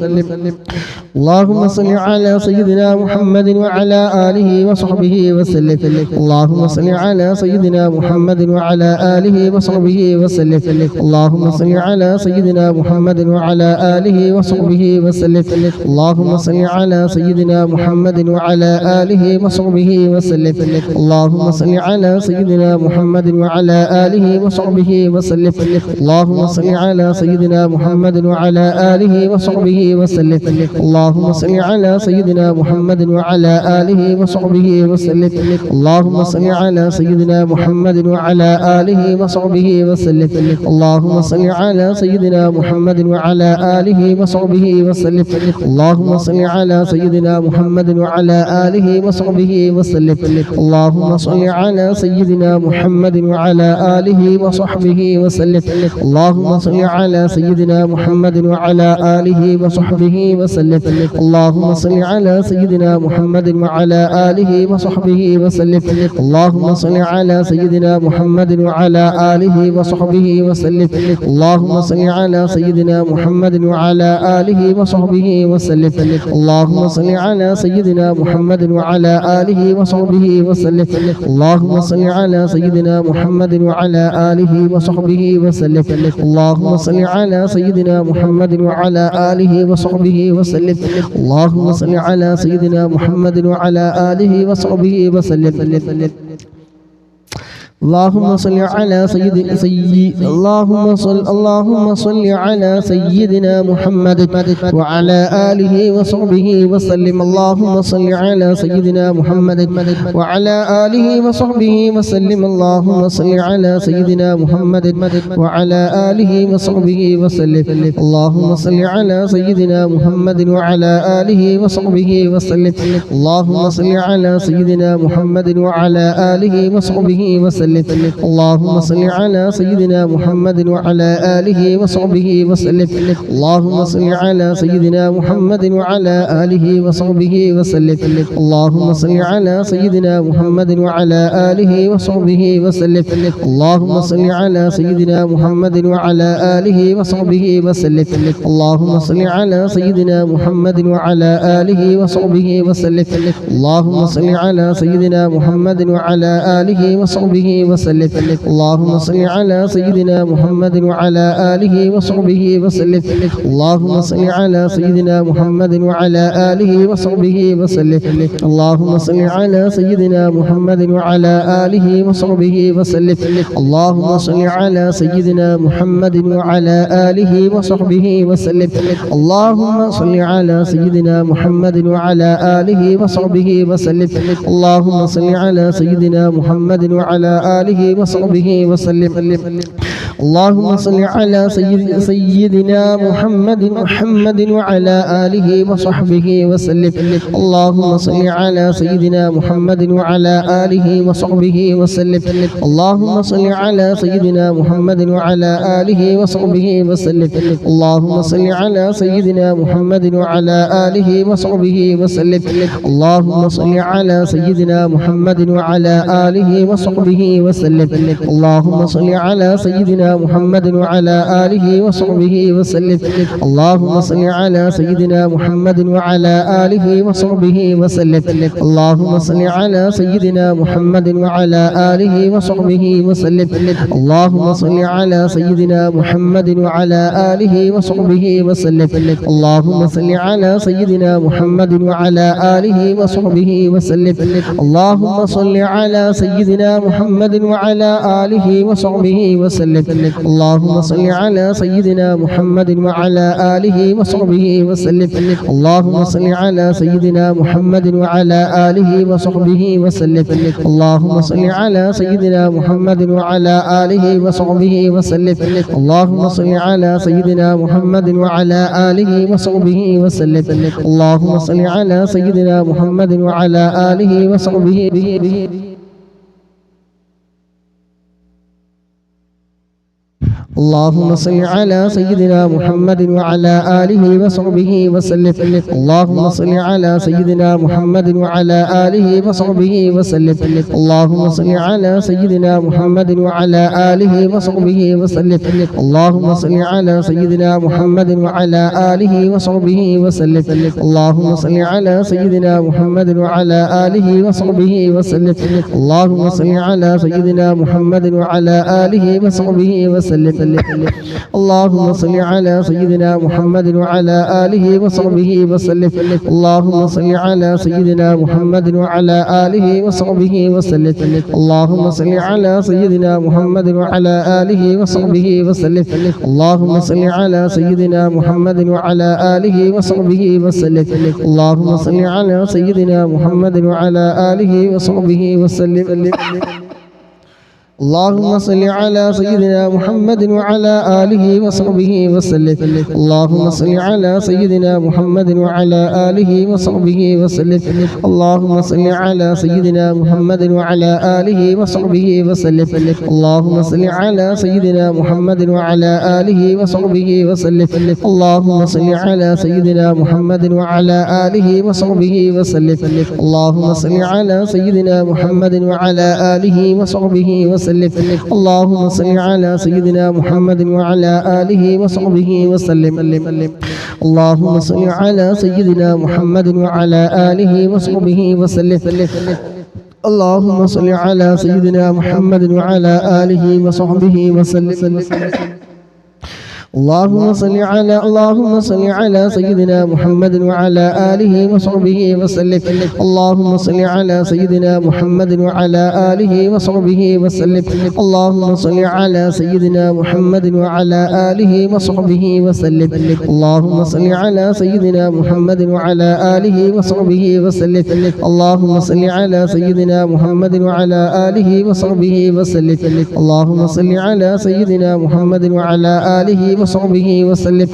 اللهم صل على سيدنا محمد وعلى آله وصحبه وسلم. اللهم صل على سيدنا محمد وعلى آله وصحبه وسلم. اللهم صل على سيدنا محمد وعلى آله وصحبه وسلم. اللهم صل على سيدنا محمد وعلى آله وصحبه وسلم. اللهم صل على سيدنا محمد وعلى آله وصحبه وسلم. اللهم صل على سيدنا محمد وعلى آله وصحبه وسلم. اللهم صل على سيدنا محمد وعلى آله وصحبه وسلم. اللهم صل على سيدنا محمد وعلى آله وصحبه وسلم. اللهم صل على سيدنا محمد وعلى آله وصحبه وسلم. اللهم صل على سيدنا محمد وعلى آله وصحبه وسلم. اللهم صل على سيدنا محمد وعلى آله وصحبه وسلم. اللهم صل على سيدنا محمد وعلى آله وصحبه وسلم. اللهم صل على سيدنا محمد وعلى آله وصحبه وسلم. اللهم صل على سيدنا محمد وعلى آله وصحبه وسلم. اللهم صل على سيدنا محمد وعلى آله وصحبه وسلم. اللهم صل على سيدنا محمد وعلى آله وصحبه وسلم. اللهم صل على سيدنا محمد وعلى آله وصحبه وسلم. اللهم صل على سيدنا محمد وعلى آله وصحبه وسلم. اللهم صل على سيدنا محمد وعلى آله وصحبه وسلم. اللهم صل على اللهم صل على سيدنا محمد وعلى آله وصحبه وسلم. اللهم صل على سيدنا محمد وعلى آله وصحبه وسلم. اللهم صل على سيدنا محمد وعلى آله وصحبه وسلم. اللهم صل على سيدنا محمد وعلى آله وصحبه وسلم. اللهم صل على سيدنا محمد وعلى آله وصحبه وسلم. اللهم صل على سيدنا محمد وعلى آله وصحبه وسلم. اللهم صل على سيدنا محمد وعلى آله وصحبه وسلم. اللهم صل على سيدنا محمد وعلى آله وصحبه وسلم. اللهم صل على سيدنا محمد وعلى آله وصحبه وسلم. اللهم صل على سيدنا محمد وعلى آله وصحبه وسلم. اللهم صل على سيدنا محمد وعلى آله وصحبه وسلم. اللهم صل على سيدنا محمد وعلى آله وصحبه وسلم. اللهم صل على سيدنا محمد وعلى آله وصحبه وسلم. اللهم صل على سيدنا محمد وعلى آله وصحبه وسلم. اللهم صل على سيدنا محمد وعلى آله وصحبه وسلم. اللهم صل على سيدنا محمد وعلى آله وصحبه وسلم. اللهم صل على سيدنا محمد وعلى آله وصحبه وسلم. اللهم صل على سيدنا محمد وعلى آله وصحبه وسلم. اللهم صل على سيدنا محمد وعلى آله وصحبه وسلم. اللهم صل على سيدنا محمد وعلى آله وصحبه وسلم. اللهم صل على سيدنا محمد وعلى آله وصحبه وسلم. اللهم صل على سيدنا محمد وعلى آله وصحبه وسلم. اللهم صل على سيدنا محمد وعلى آله وصحبه وسلم. اللهم صل على سيدنا محمد وعلى آله وصحبه وسلم. اللهم صل على سيدنا محمد وعلى آله وصحبه وسلم. اللهم صل على سيدنا محمد وعلى آله وصحبه وسلم. اللهم صل على سيدنا محمد وعلى آله وصحبه وسلم. اللهم صل على سيدنا محمد محمد وعلى آله وصحبه وسلم اللهم صل على سيدنا محمد وعلى آله وصحبه وسلم اللهم صل على سيدنا محمد وعلى آله وصحبه وسلم اللهم صل على سيدنا محمد وعلى آله وصحبه وسلم اللهم صل على سيدنا محمد وعلى آله وصحبه وسلم اللهم صل على سيدنا محمد وعلى آله وصحبه اللهم صل على سيدنا محمد وعلى آله وصحبه وسلم اللهم صل على سيدنا محمد وعلى آله وصحبه وسلم اللهم صل على سيدنا محمد وعلى آله وصحبه وسلم اللهم صل على سيدنا محمد وعلى آله وصحبه وسلم اللهم صل على سيدنا محمد وعلى آله وصحبه وسلم اللهم صل على سيدنا محمد وعلى آله وصحبه وسلم اللهم صل على سيدنا محمد وعلى آله وصحبه وسلم اللهم صل على سيدنا محمد وعلى آله وصحبه وسلم اللهم صل على سيدنا محمد وعلى آله وصحبه وسلم اللهم صل على سيدنا محمد وعلى آله وصحبه وسلم اللهم صل على سيدنا محمد وعلى آله وصحبه وسلم اللهم صل على سيدنا محمد وعلى آله وصحبه وسلم اللهم صل على سيدنا محمد وعلى آله وصحبه وسلم اللهم صل على سيدنا محمد وعلى آله وصحبه وسلم اللهم صل على سيدنا محمد وعلى آله وصحبه وسلم اللهم صل على سيدنا محمد وعلى آله وصحبه وسلم اللهم صل على سيدنا محمد وعلى آله وصحبه وسلم اللهم صل على سيدنا محمد وعلى آله وصحبه وسلم اللهم صل على سيدنا محمد وعلى آله وصحبه وسلم اللهم صل على سيدنا محمد وعلى آله وصحبه وسلم اللهم صل على سيدنا محمد وعلى آله وصحبه وسلم اللهم صل على سيدنا محمد وعلى آله وصحبه وسلم اللهم صل على سيدنا محمد وعلى آله وصحبه وسلم اللهم صل على سيدنا محمد وعلى آله وصحبه وسلم اللهم صل على سيدنا محمد وعلى آله وصحبه وسلم اللهم صل على سيدنا محمد وعلى آله وصحبه وسلم اللهم صل على سيدنا محمد وعلى آله وصحبه وسلم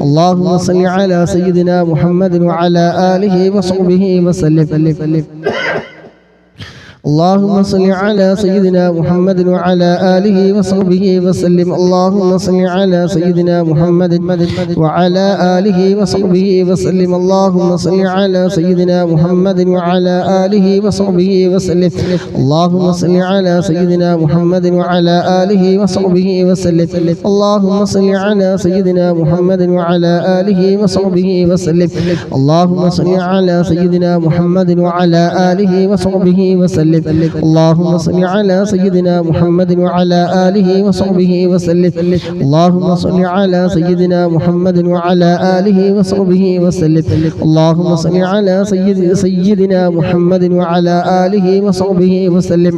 اللهم صل على سيدنا محمد وعلى آله وصحبه وسلم اللهم صل على سيدنا محمد وعلى آله وصحبه وسلم اللهم صل على سيدنا محمد وعلى آله وصحبه وسلم اللهم صل على سيدنا محمد وعلى آله وصحبه وسلم اللهم صل على سيدنا محمد وعلى آله وصحبه وسلم اللهم صل على سيدنا محمد وعلى آله وصحبه وسلم اللهم صل على سيدنا محمد وعلى آله وصحبه وسلم اللهم صل على سيدنا محمد وعلى آله وصحبه وسلم اللهم صل على سيدنا محمد وعلى آله وصحبه وسلم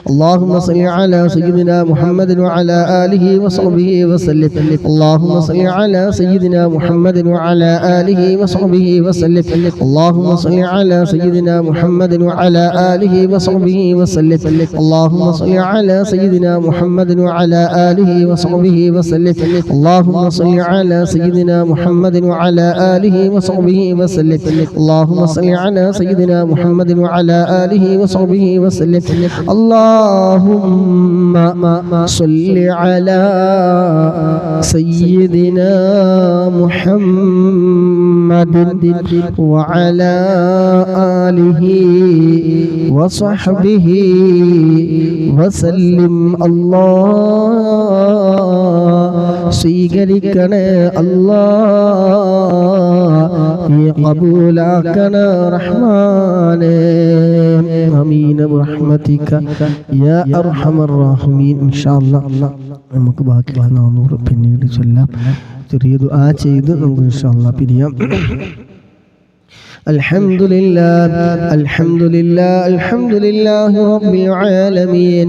اللهم صل على سيدنا محمد وعلى آله وصحبه وسلم اللهم صل على سيدنا محمد وعلى آله وصحبه وسلم اللهم صل على سيدنا محمد وعلى آله وصحبه وسلم اللهم صل على سيدنا محمد وعلى آله وصحبه وسلم اللهم صل على سيدنا محمد وعلى آله وصحبه وسلم اللهم صل على سيدنا محمد وعلى آله وصحبه وسلم اللهم صل على سيدنا محمد وعلى آله وصحبه وسلم الله സ്വീകരിക്കണേ അല്ലാഹ് ഖബൂലാക്കണേ റഹ്മാനേ ആമീൻ ബിറഹ്മതിക യാ അർഹമർ റഹീമീൻ ഇൻഷാ അല്ലാഹ് നമുക്ക് ബാക്കിയുള്ള 400 പിന്നീട് ചൊല്ലാം ചെറിയ ദുആ ചെയ്ത് നമുക്ക് ഇൻഷാ അല്ലാഹ് പിരിയാം الحمد لله الحمد لله الحمد لله رب العالمين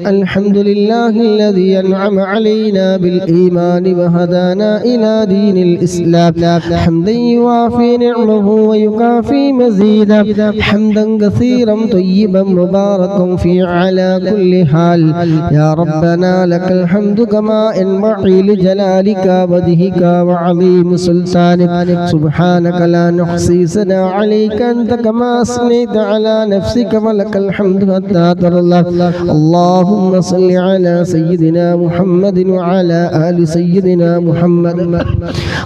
الحمد لله الذي أنعم علينا بالإيمان وهدانا إلى دين الإسلام حمدا يوافي نعمه ويكافي مزيدا حمدا كثيرا طيبا مباركا فيه على كل حال يا ربنا لك الحمد كما ينبغي لجلالك وجهك وعظيم سلطانك سبحانك لا نحصي ثناء عليك أنت كما أثنيت على نفسك ولك الحمد حتى ترضى اللهم صل على سيدنا محمد وعلى آل سيدنا محمد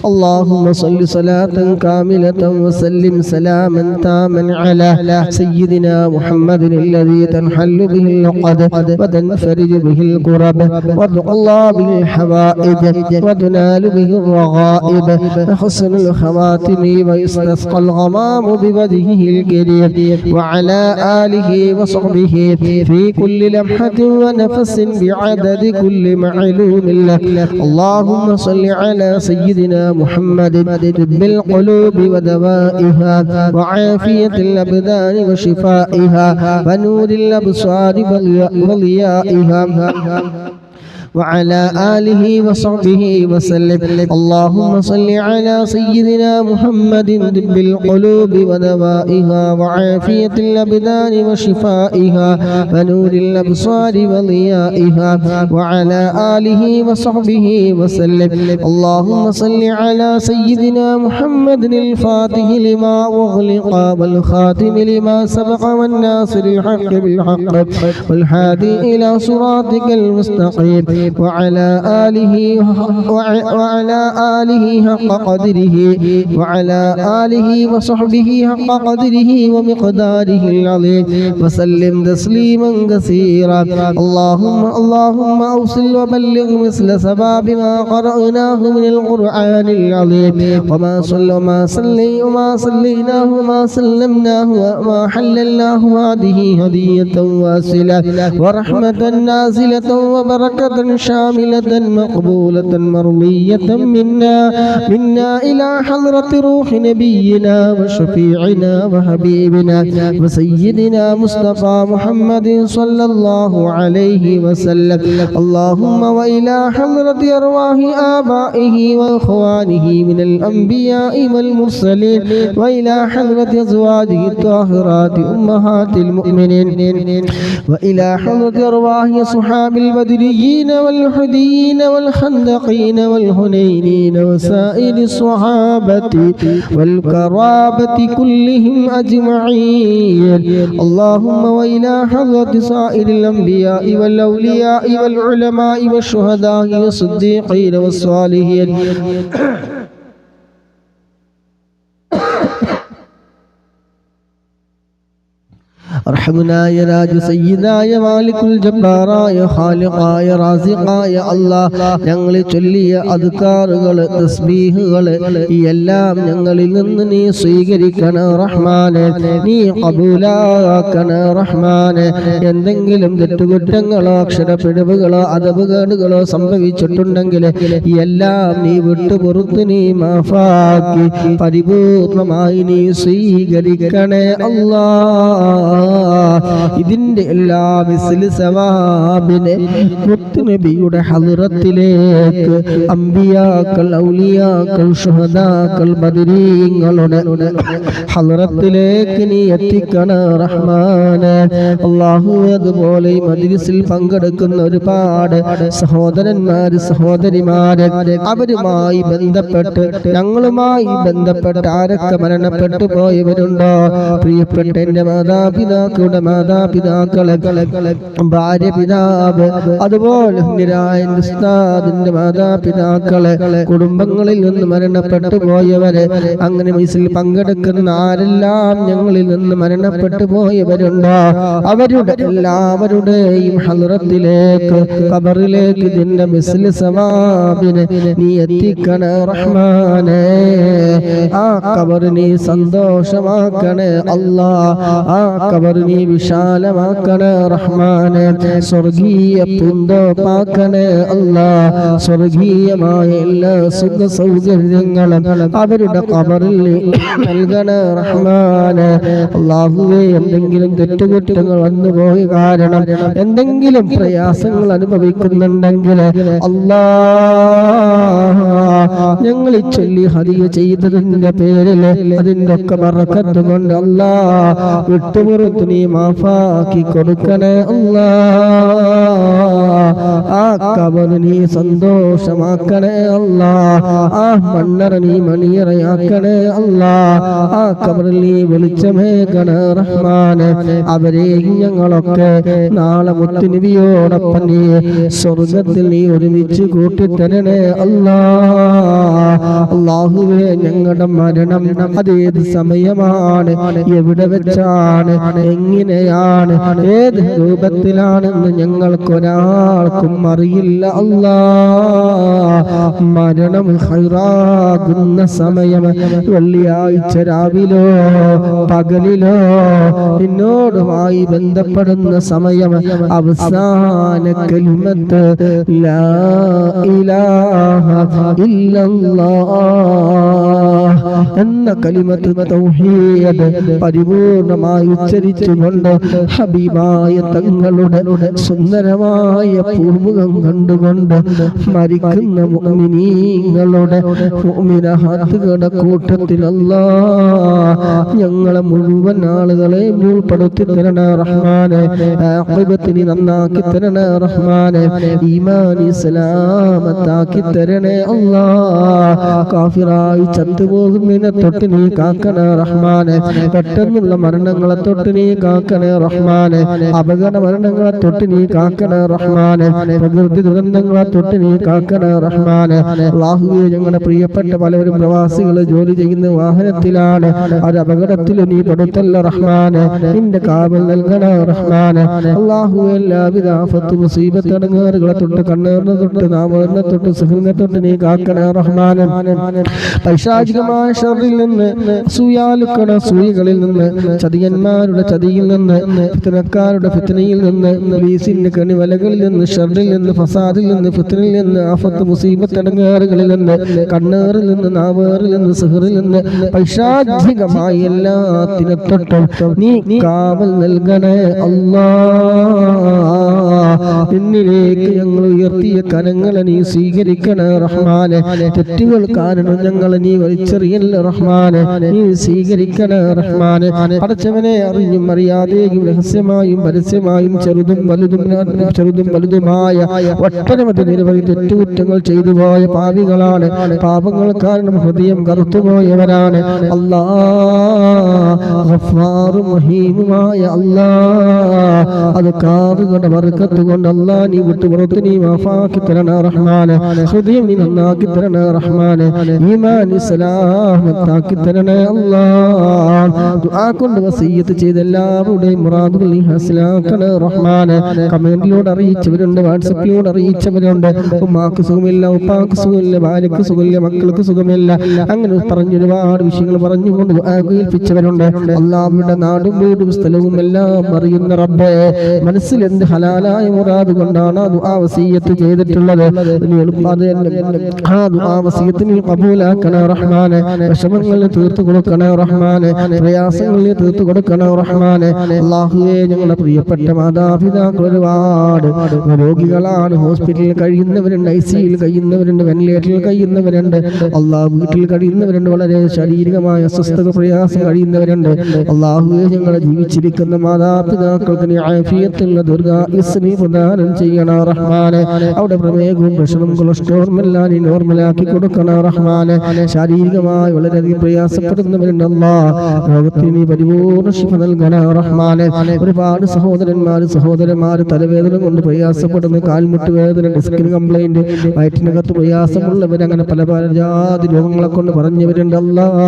اللهم صل صلاة كاملة وسلم سلاما تاما على سيدنا محمد الذي تنحل به العقد وتنفرج به الكرب وتقضى الله به الحوائج وتنال به الرغائب وحسن الخواتم ويستسقى الغمام بوجهه الكريم وعلى آله وصحبه في كل لمحة ونفس بعدد كل معلوم لك اللهم صل على سيدنا محمد طب القلوب ودوائها وعافية الأبدان وشفائها ونور الأبصار وضيائها وعلى آله وصحبه وسلم اللهم صل على سيدنا محمد طب القلوب ودوائها وعافية الأبدان وشفائها ونور الأبصار وضيائها وعلى آله وصحبه وسلم اللهم صل على سيدنا محمد الفاتح لما أغلق والخاتم لما سبق والناصر الحق بالحق والهادي إلى صراطك المستقيم وعلى آله حق قدره وعلى آله وصحبه حق قدره ومقداره العظيم وسلم تسليما كثيرا اللهم أوصل وبلغ مثل سباب ما قرأناه من القرآن العظيم وما صليناه وما سلمناه وما حللناه هذه هدية واصلة ورحمة نازلة وبركة شاملة مقبولة مرضية منا إلى حضرة روح نبينا وشفيعنا وحبيبنا وسيدنا مصطفى محمد صلى الله عليه وسلم اللهم وإلى حضرة أرواح آبائه وإخوانه من الأنبياء والمرسلين وإلى حضرة أزواجه الطاهرات أمهات المؤمنين وإلى حضرة أرواح صحاب البدريين والحديين والخندقين والهنينين وسائر الصحابة والكرابة كلهم أجمعين اللهم وإلى حضرة سائر الأنبياء والأولياء والعلماء والشهداء والصديقين والصالحين അർഹമനായ രാജ സയ്യിദായ മാലിക്കുൽ ജബ്ബാറായ ഖാലിഖായ റാസിഖായ അല്ലാഹ് ഞങ്ങളെ ചൊല്ലിയ അദ്കാറുകൾ തസ്ബീഹുകൾ എല്ലാം ഞങ്ങളിൽ നിന്ന് നീ സ്വീകരിക്കണേ റഹ്മാനേ നീ ഖബൂലാക്കണേ റഹ്മാനേ എന്തെങ്കിലും തെറ്റുകുറ്റങ്ങളോ അക്ഷരപ്പിഴവുകളോ അദബുകേടുകളോ സംഭവിച്ചിട്ടുണ്ടെങ്കിൽ എല്ലാം നീ വിട്ടുപുറത്ത് നീ മാഫാക്കി പരിപൂർണമായി നീ സ്വീകരിക്കണേ അല്ലാഹ് ഇതിന്റെ എല്ലാ മിസ്ലി സവാബിനെ മുത്തുനബിയുടെ ഹളറത്തിലേക്ക് അംബിയാക്കൾ ഔലിയാക്കൾ ശുഹദാക്കൾ ബദരീങ്ങളുടെ ഹളറത്തിലേക്ക് നീ എത്തിക്കണേ റഹ്മാനേ അല്ലാഹുവേ അതുപോലെ ഈ മജ്ലിസിൽ പങ്കെടുക്കുന്ന ഒരുപാട് സഹോദരന്മാര് സഹോദരിമാര് അവരുമായി ബന്ധപ്പെട്ട് ഞങ്ങളുമായി ബന്ധപ്പെട്ട് ആരൊക്കെ മരണപ്പെട്ടു പോയവരുണ്ടോ പ്രിയപ്പെട്ട എന്റെ മാതാപിതാക്കളുടെ മാതാപിതാക്കളെ ഭാര്യ പിതാവ് അതുപോലെ ഉസ്താദിന്റെ മാതാപിതാക്കളെ കുടുംബങ്ങളിൽ നിന്ന് മരണപ്പെട്ടു പോയവരെ അങ്ങനെ മിസിൽ പങ്കെടുക്കുന്ന ആരെല്ലാം ഞങ്ങളിൽ നിന്ന് മരണപ്പെട്ടു പോയവരുണ്ടോ അവരുടെ എല്ലാവരുടെയും ഹളറത്തിലേക്ക് ഖബറിലേക്ക് നിന്റെ മിസ്ൽ സവാബിനെ നീ എത്തിക്കണേ റഹ്മാനേ ആ ഖബർ നീ സന്തോഷമാക്കണേ അല്ലാഹ് ആ ഖബർ നീ വിശാലമാക്കണേ റഹ്മാനെ. സ്വർഗീയ പൂന്തോപ്പാക്കണേ അല്ലാ. സ്വർഗീയമായ എല്ലാ സുഖ സൗകര്യങ്ങളും അവരുടെ ഖബറിൽ നൽകണേ റഹ്മാനെ. അല്ലാഹുവേ, എന്തെങ്കിലും തെറ്റുകുറ്റങ്ങൾ വന്നുപോയ കാരണം എന്തെങ്കിലും പ്രയാസങ്ങൾ അനുഭവിക്കുന്നുണ്ടെങ്കിൽ ഞങ്ങൾ ചൊല്ലി ഹദിയ ചെയ്തതിന്റെ പേരിൽ അതിന്റെ ഒക്കെ ബറക്കത്ത് കൊണ്ട് വിട്ടുപുറത്ത് നീ മാഫാക്കി കൊടുക്കണേ അല്ലാ. ആ ഖബർ നീ സന്തോഷമാക്കണേ അല്ലാ. ആ മണ്ണറ നീ മണിയറയാക്കണേ അല്ലാ. ആ ഖബറിൽ നീ വെളിച്ചമേകണേ റഹ്മാനെ. അവരെയും ഞങ്ങളൊക്കെ നാളെ മുത്തുനബിയോടൊപ്പം നീ സ്വർഗത്തിൽ നീ ഒരുമിച്ച് കൂട്ടിത്തരണേ അല്ലാ. അല്ലാഹുവേ, ഞങ്ങളുടെ മരണം അതേത് സമയമാണ്, എവിടെ വെച്ചാണ്, എങ്ങനെയാണ്, ഏത് രൂപത്തിലാണെന്ന് ഞങ്ങൾക്കൊരാൾക്കും അറിയില്ല അല്ലാ. മരണം ഹൈറാകുന്ന സമയം വെള്ളിയാഴ്ച രാവിലോ പകലിലോ നിന്നോടുമായി ബന്ധപ്പെടുന്ന സമയം അവസാന കലിമത്ത് ലാ ഇലാഹ ഇല്ലല്ലാഹ് എന്ന കലിമത്ത് തൗഹീദ് പരിപൂർണമായി ഉച്ചരിച്ചുകൊണ്ട് ഹബീബായ തങ്ങളുടെ സുന്ദരമായ പൂമുഖം കണ്ടുകൊണ്ട് മരിക്കുന്ന മുഅ്മിനീങ്ങളുടെ മുഅ്മിനാത്തുകളുടെ കൂട്ടത്തിൽ അല്ലാഹ് ഞങ്ങളെ മുഴുവൻ ആളുകളെ ഉൾപ്പെടുത്തി തരണേ റഹ്മാനെ. ആഖിബത്തിനെ നന്നാക്കി തരണേ റഹ്മാനെ. ഈമാനി സലാമത്താക്കി തരണേ അല്ലാഹ്. കാഫിറായി ചത്തുപോകുന്നതിനെ തൊട്ട് നീ കാക്കണേ റഹ്മാനെ. പെട്ടെന്നുള്ള മരണങ്ങളെ തൊട്ട് നീ കാക്കണേ റഹ്മാനെ. അപകട മരണങ്ങളെ തൊട്ട് നീ കാക്കണേ റഹ്മാനെ. പ്രകൃതി ദുരന്തങ്ങളെ തൊട്ട് നീ കാക്കണേ റഹ്മാനെ. അല്ലാഹുവേ, ഞങ്ങളുടെ പ്രിയപ്പെട്ട പലവരും പ്രവാസികൾ ജോലി ചെയ്യുന്ന വാഹനത്തിലാണ്. ഒരു അപകടത്തിൽ നീ പെടുത്തല്ല റഹ്മാനെ. നിന്റെ കാവൽ നൽകണേ റഹ്മാനെ. അല്ലാഹുവേ, എല്ലാവിധ ആഫത്ത് മുസീബത്ത് അടങ്ങാറുകളെ തൊട്ട് കണ്ണേറിനെ തൊട്ട് നാമേറിനെ തൊട്ട് സുഹൃത്തിനെ തൊട്ട് നീ കാക്കണേ റഹ്മാനെ. പൈശാചികമായ ശർറിൽ നിന്ന്, അസൂയാലുക്കളുടെ അസൂയകളിൽ നിന്ന്, ചതിയന്മാരുടെ ചതിയിൽ നിന്ന്, ഫിത്നക്കാരുടെ ഫിത്നയിൽ നിന്ന്, ഇബ്ലീസിന്റെ കണിവലകളിൽ നിന്ന്, ശർറിൽ നിന്ന്, ഫസാദിൽ നിന്ന്, ഫിത്നയിൽ നിന്ന്, ആഫത്ത് മുസീബത്ത് അടങ്ങാറുകളിൽ നിന്ന്, കണ്ണേറിൽ നിന്ന്, നാവേറിൽ നിന്ന്, സിഹറിൽ നിന്ന്, പൈശാചികമായ എല്ലാത്തിനെ തൊട്ടും നീ കാവൽ നൽകണേ അല്ലാഹ്. നിന്നിലേക്ക് ഞങ്ങൾ ഉയർത്തിയ കരങ്ങളെ നീ സ്വീകരിക്കണേ റഹ്മാനെ. തെറ്റുകൾ കാരണം ഞങ്ങളെ നീ വലിച്ചെറിയല്ല റഹ്മാനെ. നീ സ്വീകരിക്കണേ റഹ്മാനെ. പടച്ചവനെ, അറിഞ്ഞും അറിയാതെയും രഹസ്യമായും പരസ്യമായും ചെറുതും വലുതുമായ ഒട്ടനവധി നിരവധി തെറ്റുകുറ്റങ്ങൾ ചെയ്തു പോയ പാപികളാണ്. പാപങ്ങൾ കാരണം ഹൃദയം കറുത്തുപോയവരാണ്. ഗഫ്ഫാറും റഹീമുമായ അല്ലാഹ്, അത് കാറുകളുടെ ബർക്കത്ത് കൊണ്ട് അല്ലാഹ് നീ വിട്ടുപുറത്ത് നീ മാഫാക്കി തരണേ റഹ്മാനെ. ഹൃദയം നീ നന്നാക്കി തരണേ റഹ്മാനെ. ഈമാനി സലാമത്താക്കി തരണേ അല്ലാഹ്. ദുആ കൊണ്ട് വസിയ്യത്ത് ചെയ്ത എല്ലാവരുടെയും മുറാദുകൾ നീ ഹാസിലാക്കണേ റഹ്മാനെ. കമന്റിലൂടെ അറിയിച്ചവരുണ്ട്, വാട്സപ്പിലൂടെ അറിയിച്ചവരുണ്ട്. ഉമ്മാക്ക് സുഖമില്ല, ഉപ്പാക്ക് സുഖമില്ല, ഭാര്യക്ക് സുഖമില്ല, മക്കൾക്ക് സുഖമില്ല, അങ്ങനെ പറഞ്ഞ് ഒരുപാട് വിഷയങ്ങൾ പറഞ്ഞുകൊണ്ട് ഏൽപ്പിച്ചവരുണ്ട്. അല്ലാഹുവിന്റെ നാടും വീടും സ്ഥലവും എല്ലാം അറിയുന്ന റബ്ബേ, മനസ്സിൽ എന്ത് ഹലാലായ മുറാദ് കൊണ്ടാണ് ആ ദുആ വസിയ്യത്ത് ചെയ്തിട്ടുള്ളത്, ആ ദുആ വസിയ്യത്ത് നീ ഖബൂലാക്കണേ റഹ്മാനെ. വിഷമങ്ങളിൽ തീർത്തു കൊടുക്കണേ റഹ്മാനെ. പ്രയാസങ്ങളിൽ തീർത്തു കൊടുക്കണേ റഹ്മാനെ. അല്ലാഹുവേ, ഞങ്ങളുടെ പ്രിയപ്പെട്ട മാതാപിതാക്കൾ ഒരുപാട് രോഗികളാണ്. ഹോസ്പിറ്റലിൽ കഴിയുന്നവരുണ്ട്, ICUയിൽ കഴിയുന്നവരുണ്ട്, വെന്റിലേറ്ററിൽ കഴിയുന്നവരുണ്ട്. അല്ലാഹ്, വീട്ടിൽ കഴിയുന്നവരുണ്ട്, വളരെ ശാരീരികമായ അസ്വസ്ഥത പ്രയാസം കഴിയുന്നവരുണ്ട്. അല്ലാഹുവേ, ഞങ്ങളെ ജീവിച്ചിരിക്കുന്ന മാതാപിതാക്കൾക്ക് നീ ആഫിയത്തുള്ള ദീർഘായുസ്സ് നീ പ്രദാനം ചെയ്യണേ റഹ്മാനെ. അവിടെ പ്രമേഹവും പ്രഷറും കൊളസ്ട്രോളും എല്ലാം നീ നോർമലാക്കി കൊടുക്കണേ റഹ്മാനെ. ശാരീരികമായി വളരെയധികം പ്രയാസപ്പെടുന്നവരുണ്ട്. അല്ലാഹ്, രോഗത്തിന് നീ പരിപൂർണ്ണ ശിഫ നൽകണേ റഹ്മാനെ. ഒരുപാട് സഹോദരന്മാര് തലവേദന കൊണ്ട് പ്രയാസപ്പെടുന്നു, കാൽമുട്ട് വേദന, ഡിസ്കിന് കംപ്ലൈന്റ്, വയറ്റിനകത്ത് പ്രയാസമുള്ളവർ, അങ്ങനെ പല ജാതി രോഗങ്ങളെ കൊണ്ട് പറഞ്ഞവരുണ്ട്. അല്ലാഹ്,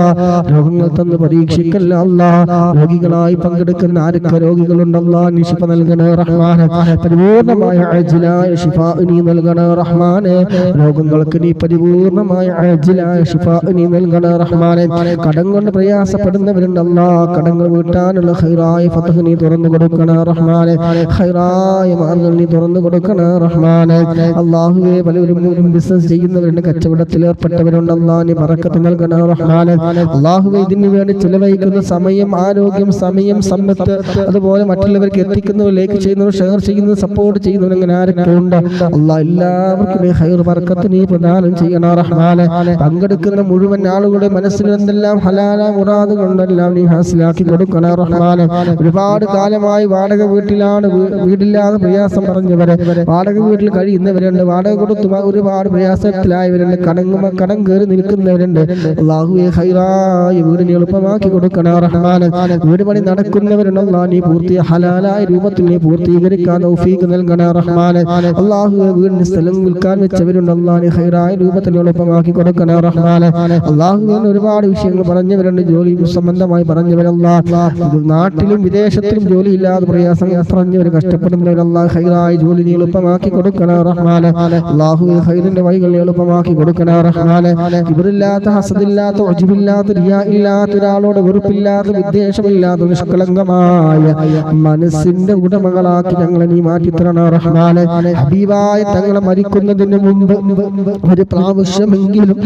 രോഗങ്ങൾ തന്ന് പരീക്ഷിക്കും പരീക്ഷിക്കല്ല അല്ലാഹ്. രോഗികളായി പങ്കെടുക്കുന്ന ആരൊക്കെ രോഗികളുണ്ടല്ലോ നീ ശിഫ നൽകണേ റഹ്മാനെ. പരിപൂർണമായ അജ്ലായ ശിഫ നീ നൽകണേ റഹ്മാനെ. രോഗങ്ങൾക്ക് നീ പരിപൂർണമായ അജ്ലായ ശിഫ നീ നൽകണേ റഹ്മാനെ. കടം കൊണ്ട് പ്രയാസപ്പെടുന്നവരുണ്ടല്ലോ കടങ്ങൾ വീട്ടാനുള്ള ഖൈറായ ഫതഹ് നീ തുറന്നു കൊടുക്കണേ റഹ്മാനെ. ഖൈറായ മാർഗ്ഗങ്ങൾ നീ തുറന്നു കൊടുക്കണേ റഹ്മാനെ. അല്ലാഹുവേ പലരും ബിസിനസ് ചെയ്യുന്നവരുണ്ട്, കച്ചവടത്തിൽ ഏർപ്പെട്ടവരുണ്ടല്ലോ നീ ബറക്കത്ത് നൽകണേ റഹ്മാനെ. അല്ലാഹുവേ ഇതിനു വേണ്ടി ചിലവഴിക്കുന്ന സമയം, ആരോഗ്യം, സമയം, സമ്പത്ത്, അതുപോലെ മറ്റുള്ളവർക്ക് എത്തിക്കുന്നവർ, ലൈക്ക് ചെയ്യുന്നവർ, ഷെയർ ചെയ്യുന്നവർ, സപ്പോർട്ട് ചെയ്യുന്നവർ, അങ്ങനെ ആരൊക്കെ ഉണ്ട് അല്ലാഹ് എല്ലാവർക്കും നീ ഖൈർ ബർക്കത്ത് നീ പ്രദാനം ചെയ്യണേ റഹ്മാനെ. പങ്കെടുക്കുന്ന മുഴുവൻ ആളുകളുടെ മനസ്സിൽ എന്തെല്ലാം ഹലാല മുറാദുകളുണ്ടെല്ലാം നീ ഹാസിലാക്കി കൊടുക്കണേ റഹ്മാനെ. ഒരുപാട് കാലമായി വാടക വീട്ടിലാണ്, വീടില്ലാതെ പ്രയാസം പറഞ്ഞവരെ, വാടക വീട്ടിൽ കഴിയുന്നവരുണ്ട്, വാടക കൊടുത്ത് ഒരുപാട് പ്രയാസത്തിലായവരുണ്ട്, കടം കയറി നിൽക്കുന്നവരുണ്ട്. അല്ലാഹുവേ ഖൈറായ വീടിനെ എളുപ്പമാക്കി കൊടുക്കണേ റഹ്മാനെ. വീട് പണി നടക്കുന്നവരുണ്ടല്ലോ നീ ഹലാലായ രൂപത്തിൽ നീ പൂർത്തീകരിക്കാൻ തൗഫീഖ് നൽകണേ റഹ്മാനെ. അല്ലാഹുവേ വീടിന് സ്ഥലം വിൽക്കാൻ വെച്ചവരുണ്ടല്ലോ നീ ഖൈറായ രൂപത്തിൽ എളുപ്പമാക്കി കൊടുക്കണേ റഹ്മാനെ. അല്ലാഹുവേ ഒരുപാട് വിഷയങ്ങൾ പറഞ്ഞവരുണ്ട്, ജോലി സംബന്ധമായി പറഞ്ഞവരല്ലാ, നാട്ടിലും വിദേശത്തിലും ജോലി ഇല്ലാതെ പ്രയാസം പറഞ്ഞവർ കഷ്ടപ്പെടുന്നവരല്ലാ ഖൈറായ ജോലി നീ എളുപ്പമാക്കി കൊടുക്കണേ റഹ്മാനെ. അല്ലാഹുവേ ഖൈറിന്റെ വഴികൾ എളുപ്പമാക്കി കൊടുക്കണേ റഹ്മാനെ. കിബ്റില്ലാത്ത, ഹസദില്ലാത്ത, ഉജ്ബില്ലാത്ത, റിയാ ഇല്ലാത്ത, ഒരാളോട് വെറുപ്പില്ലാത്ത, വിദ്വേഷമില്ലാത്ത, നിഷ്കളങ്കമായ മനസ്സിന്റെ ഉടമകളാക്കി ഞങ്ങളെ നീ മാറ്റിത്തരണേ റഹ്മാനെ. ഹബീബായ തങ്ങളെ മരിക്കുന്നതിന് മുമ്പ് ഒരു പ്രാവശ്യമെങ്കിലും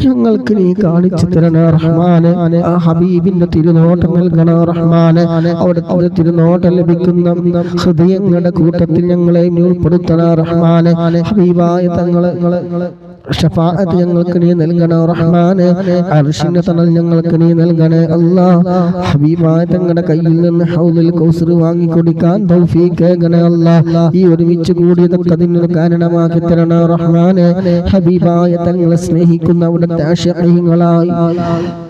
ഞങ്ങൾക്ക് നീ കാണിച്ചു തരണേ റഹ്മാനെ. ആ ഹബീബിന്റെ തിരുനോട്ടം നൽകണേ റഹ്മാനെ. അവിടുത്തെ തിരുനോട്ടം ലഭിക്കുന്ന ഹൃദയങ്ങളുടെ കൂട്ടത്തിൽ ഞങ്ങളെ നീ ഉൾപ്പെടുത്തണേ റഹ്മാനെ. ഹബീബായ തങ്ങളെ ഷഫാഅത്ത് ഞങ്ങൾക്ക് നീ നൽകണേ റഹ്മാനെ. അർശിന്റെ തണൽ ഞങ്ങൾക്ക് നീ നൽകണേ അല്ലാഹ്. ഹബീബായ തങ്ങളുടെ കയ്യിൽ നിന്ന് ഹൗദുൽ കൗസർ വാങ്ങി കുടിക്കാൻ തൗഫീഖ് നൽകണേ അല്ലാഹ്. ഈ ഒരുമിച്ച് കൂടിയതൊക്കെ അതിനൊരു കാരണമാക്കി തരണേ റഹ്മാനെ. ഹബീബായ തങ്ങളെ സ്നേഹിക്കുന്ന അവിടുത്തെ ആശിഖീങ്ങളായി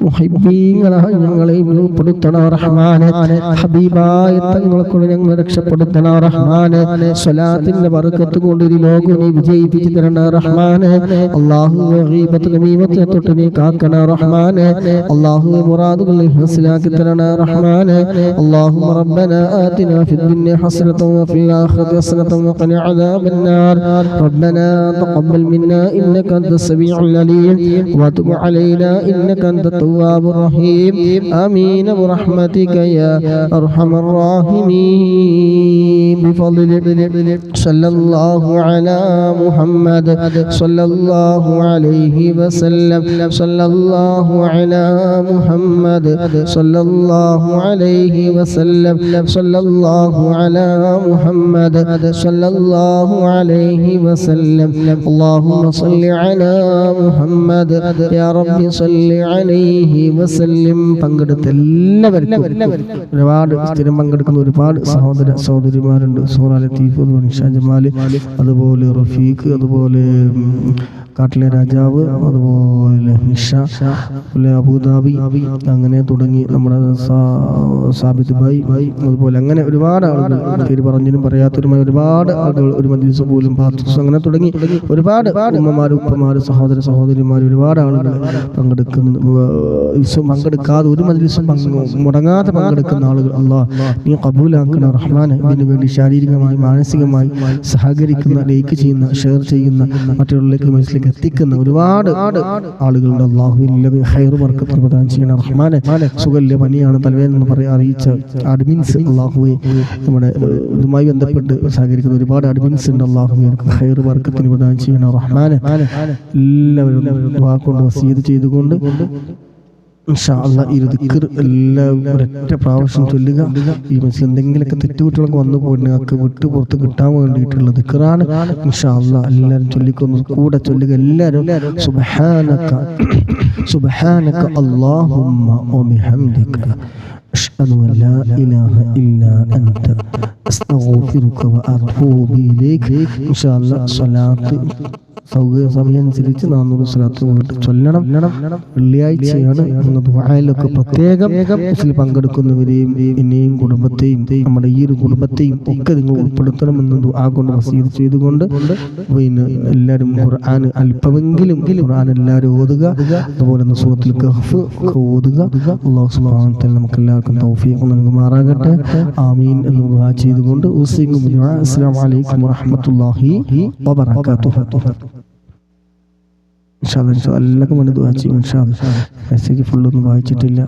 മുഹിബ്ബീങ്ങളായി ഞങ്ങളെ ഉൾപ്പെടുത്തണേ റഹ്മാനെ. ഹബീബായ തങ്ങളെ കൊണ്ട് ഞങ്ങൾ രക്ഷപ്പെടുത്തണേ റഹ്മാനെ. സ്വലാത്തിന്റെ ബർക്കത്ത് കൊണ്ട് ഈ ലോകം നീ വിജയിപ്പിച്ചു തരണേ റഹ്മാനെ. അല്ലാഹുവേ ഗീബത്ത് നമീമത്തെ തൊട്ട് നീ കാക്കണേ റഹ്മാനെ. അല്ലാഹുവേ മുറാദുകൾ ഹസ്ലാക്കി തരണേ റഹ്മാനെ. അല്ലാഹുമ്മ റബ്ബനാ ആതിനാ ഫിദ്ദുനിയ ഹസനതൻ വഫിൽ ആഖിറതി ഹസനതൻ വഖിനാ അദാബന്നാർ. റബ്ബനാ തഖബ്ബൽ മിന്നാ ഇന്നക അൻതസ് സമീഉൽ അലീം വതുബ് അലൈനാ ഇന്നക അൻതത് തവ്വാബുർ റഹീം. ആമീൻ ബിറഹ്മതിക യാ അർഹമർ റഹീമീൻ. ബിഫദ്ലി സല്ലല്ലാഹു അലാ മുഹമ്മദ് സല്ലല്ലാഹു عليه وسلم. صلى الله على محمد صلى الله عليه وسلم. صلى الله على محمد صلى الله عليه وسلم. اللهم صل على محمد يا رب صل عليه وسلم. പങ്കെടുത്ത എല്ലാവർക്കും ഒരുപാട് സ്ഥിരം പങ്കെടുക്കുന്ന ഒരുപാട് സഹോദര സഹോദരിമാരുണ്ട്. സൂറ ലത്തീഫ്, നിഷാ ജമാൽ, അതുപോലെ റഫീഖ്, അതുപോലെ കാട്ടിലെ രാജാവ്, അതുപോലെ നിഷ, അബുദാബി, അങ്ങനെ തുടങ്ങി നമ്മുടെ സാബിത് ഭായ്, അതുപോലെ അങ്ങനെ ഒരുപാട് ആളുകൾ, പേര് പറഞ്ഞതിനും പറയാത്തവരുമായ ഒരുപാട് ആളുകൾ, ഒരു മജ്ലിസ് പോലും പാർട്ടിസ്, അങ്ങനെ തുടങ്ങി ഒരുപാട് ഉമ്മമാര്, ഉപ്പമാര്, സഹോദര സഹോദരിമാർ, ഒരുപാട് ആളുകൾ പങ്കെടുക്കാതെ ഒരു മജ്ലിസും മുടങ്ങാതെ പങ്കെടുക്കുന്ന ആളുകൾ അല്ലാഹ് നീ ഖബൂലാക്കണേ റഹ്മാനെ. ഇതിനു വേണ്ടി ശാരീരികമായി മാനസികമായി സഹകരിക്കുന്ന, ലൈക്ക് ചെയ്യുന്ന, ഷെയർ ചെയ്യുന്ന, മറ്റുള്ളവരിലേക്ക് മനസ്സിലേക്ക് എത്തിക്കുന്ന ഒരുപാട് ആളുകളുണ്ട്. അല്ലാഹു ഖൈർ ബർക്കത്ത് പ്രദാനം ചെയ്യണം റഹ്മാനെ. സുഖല്യ പനിയാണ് തലവേദന അറിയിച്ച അഡ്മിൻസ്, അല്ലാഹുവേ നമ്മുടെ ഇതുമായി ബന്ധപ്പെട്ട് സഹകരിക്കുന്ന ഒരുപാട് അഡ്മിൻസ് ഉണ്ട്. അല്ലാഹുവേ ഖൈർ ബർക്കത്തിന് പ്രദാനം ചെയ്യണം റഹ്മാനെ. എല്ലാവരും ദുആ കൊണ്ട് വസിയത്ത് ചെയ്തുകൊണ്ട് ഇൻഷാ അല്ലാഹ് ഈ ദിക്ർ എല്ലാവരും ഒരൊറ്റ പ്രാവശ്യം ചൊല്ലുക. ഈ മനസ്സിൽ എന്തെങ്കിലുമൊക്കെ തെറ്റുകുട്ടികളൊക്കെ വന്നു പോയിട്ട് നിങ്ങൾക്ക് വിട്ടു പുറത്ത് കിട്ടാൻ വേണ്ടിയിട്ടുള്ള ദിക്റാണ്. ഇൻഷാ അല്ലാഹ് എല്ലാവരും ചൊല്ലിക്കൊന്ന് കൂടെ ചൊല്ലുക. എല്ലാവരും സുബ്ഹാനക സുബ്ഹാനക അല്ലാഹുമ്മ വബിഹംദിക അഷ്ഹദു അൻ ലാ ഇലാഹ ഇല്ലാ അൻത അസ്തഗ്ഫിറുക വഅതൂബു ഇലൈക്. ഇൻഷാ അല്ലാഹ് സ്വലാത്ത് സൗകര്യ സമയം അനുസരിച്ച് 400 സ്വലാത്ത് വീട്ടിൽ ചൊല്ലണം. വെള്ളിയാഴ്ചയാണ് ദുആയിലൊക്കെ പ്രത്യേകം ഇതിൽ പങ്കെടുക്കുന്നവരെയും എന്നെയും കുടുംബത്തെയും നമ്മുടെ ഈ ഒരു കുടുംബത്തെയും ഒക്കെ നിങ്ങൾ ഉൾപ്പെടുത്തണമെന്ന് ദുആ കൊണ്ട് വസീയത്ത് ചെയ്തുകൊണ്ട് പിന്നെ എല്ലാവരും ഖുർആൻ അല്പമെങ്കിലും ഖുർആൻ എല്ലാവരും ഓതുക. അതുപോലെ സൂറത്തുൽ കഹ്ഫ് ഒക്കെ ഓതുക. അല്ലാഹു സുബ്ഹാനഹു വ തആല നമുക്ക് എല്ലാവർക്കും തൗഫീഖ് നൽകുമാറാകട്ടെ. ആമീൻ എന്ന് ദുആ ചെയ്തുകൊണ്ട് അസ്സലാമു അലൈക്കും വറഹ്മത്തുള്ളാഹി വബറകാതുഹു. എല്ലാവർക്കും വേണ്ടി ദുആ ചെയ്യും. മെസ്സേജ് ഫുള്ളൊന്നും വായിച്ചിട്ടില്ല,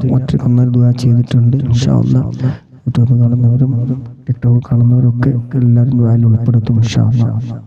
ഒന്നര ദുആ ചെയ്തിട്ടുണ്ട്. ഇൻഷാ അല്ലാഹ് യൂട്യൂബ് കാണുന്നവരും ടിക്ടോക്ക് കാണുന്നവരൊക്കെ എല്ലാവരും ദുആയിൽ ഉൾപ്പെടുത്തും ഇൻഷാ അല്ലാഹ്.